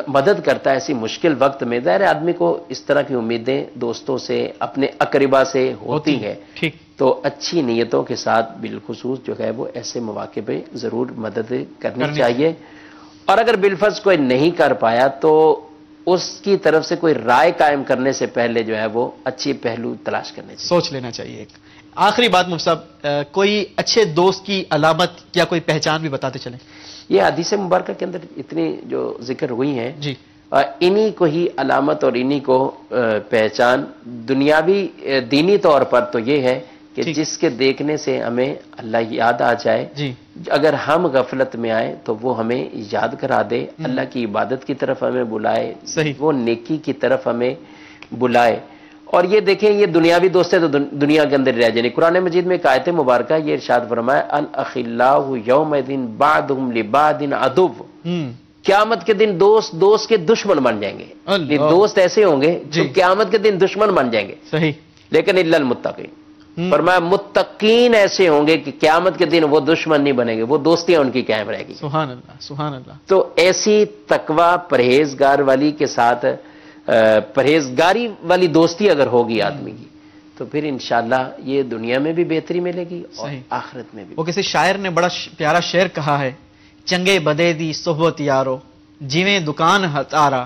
مدد کرتا ہے ایسی مشکل وقت میں، ظاہر آدمی کو اس طرح کی امیدیں دوستوں سے، اپنے اقربا سے ہوتی ہے، ٹھیک، تو اچھی نیتوں کے ساتھ بالخصوص جو ہے وہ ایسے مواقع پہ ضرور مدد کرنی چاہیے، اور اگر بالفرض کوئی نہیں کر پایا تو اس کی طرف سے کوئی رائے قائم کرنے سے پہلے جو ہے وہ اچھی پہلو تلاش کرنے چاہیے، سوچ لینا چاہیے۔ ایک آخری بات مفتی صاحب، کوئی اچھے دوست کی علامت یا کوئی پہچان بھی بتاتے چلیں۔ یہ حدیث مبارکہ کے اندر اتنی جو ذکر ہوئی ہیں، جی، انہی کو ہی علامت اور انہی کو پہچان، دنیاوی دینی طور پر تو یہ ہے کہ جس کے دیکھنے سے ہمیں اللہ یاد آ جائے، جی، اگر ہم غفلت میں آئے تو وہ ہمیں یاد کرا دے، اللہ کی عبادت کی طرف ہمیں بلائے، صحیح، وہ نیکی کی طرف ہمیں بلائے۔ اور یہ دیکھیں، یہ دنیاوی دوست ہے تو دنیا کے اندر رہ جائیں۔ قرآن مجید میں ایک آیت مبارکہ یہ ارشاد فرمایا، الاخلاء یومئذ بعضهم لبعض عدو، قیامت کے دن دوست کے دشمن بن جائیں گے، دوست ایسے ہوں گے جو قیامت کے دن دشمن بن جائیں گے، صحیح، لیکن الا المتقین، فرمایا متقین ایسے ہوں گے کہ قیامت کے دن وہ دشمن نہیں بنیں گے، وہ دوستیاں ان کی قائم رہے گی۔ سبحان اللہ، سبحان اللہ۔ تو ایسی تقوی پرہیزگار والی کے ساتھ پرہیزگاری والی دوستی اگر ہوگی آدمی کی تو پھر انشاءاللہ یہ دنیا میں بھی بہتری ملے گی اور آخرت میں بھی۔ وہ کسی شاعر نے بڑا پیارا شعر کہا ہے، چنگے بدے دی صحبت یارو جویں دکان ہتارا،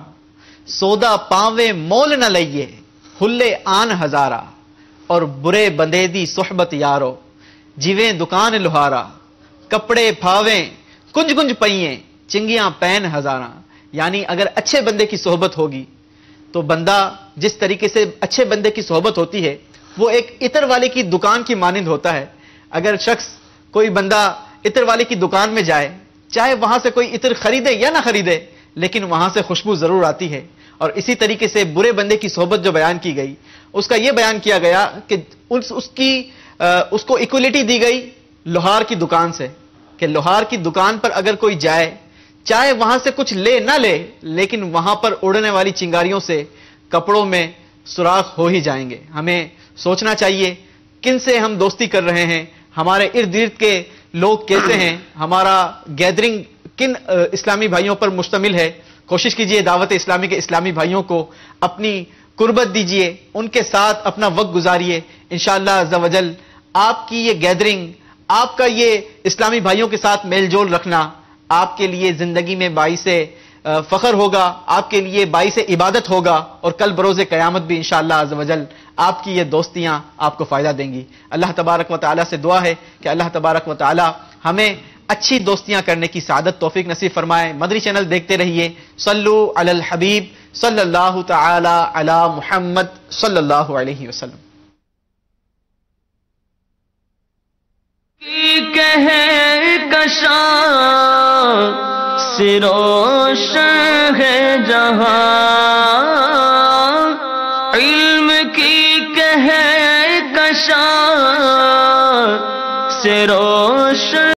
سودا پاویں مول نہ لئیے ہلے آن ہزارا، اور برے بندے دی صحبت یارو جویں دکان لوہارا، کپڑے پھاویں کنج کنج پئییں چنگیاں پین ہزاراں۔ یعنی اگر اچھے بندے کی صحبت ہوگی تو بندہ جس طریقے سے اچھے بندے کی صحبت ہوتی ہے وہ ایک عطر والے کی دکان کی مانند ہوتا ہے۔ اگر شخص کوئی بندہ عطر والے کی دکان میں جائے، چاہے وہاں سے کوئی عطر خریدے یا نہ خریدے لیکن وہاں سے خوشبو ضرور آتی ہے۔ اور اسی طریقے سے برے بندے کی صحبت جو بیان کی گئی، اس کا یہ بیان کیا گیا کہ اس کو ایکولیٹی دی گئی لوہار کی دکان سے، کہ لوہار کی دکان پر اگر کوئی جائے، چاہے وہاں سے کچھ لے نہ لے لیکن وہاں پر اڑنے والی چنگاریوں سے کپڑوں میں سوراخ ہو ہی جائیں گے۔ ہمیں سوچنا چاہیے کن سے ہم دوستی کر رہے ہیں، ہمارے ارد گرد کے لوگ کیسے ہیں، ہمارا گیدرنگ کن اسلامی بھائیوں پر مشتمل ہے۔ کوشش کیجئے دعوت اسلامی کے اسلامی بھائیوں کو اپنی قربت دیجئے، ان کے ساتھ اپنا وقت گزاریے، انشاءاللہ عز و جل آپ کی یہ گیدرنگ، آپ کا یہ اسلامی بھائیوں کے ساتھ میل جول رکھنا آپ کے لیے زندگی میں باعث فخر ہوگا، آپ کے لیے باعث عبادت ہوگا، اور کل بروز قیامت بھی انشاءاللہ عز و جل آپ کی یہ دوستیاں آپ کو فائدہ دیں گی۔ اللہ تبارک و تعالیٰ سے دعا ہے کہ اللہ تبارک و تعالیٰ ہمیں اچھی دوستیاں کرنے کی سعادت توفیق نصیب فرمائے۔ مدری چینل دیکھتے رہیے۔ صلو علی الحبیب صلی اللہ تعالی علی محمد صلی اللہ علیہ وسلم۔ سے روشن ہے جہاں، علم کی کہکشاں سے روشن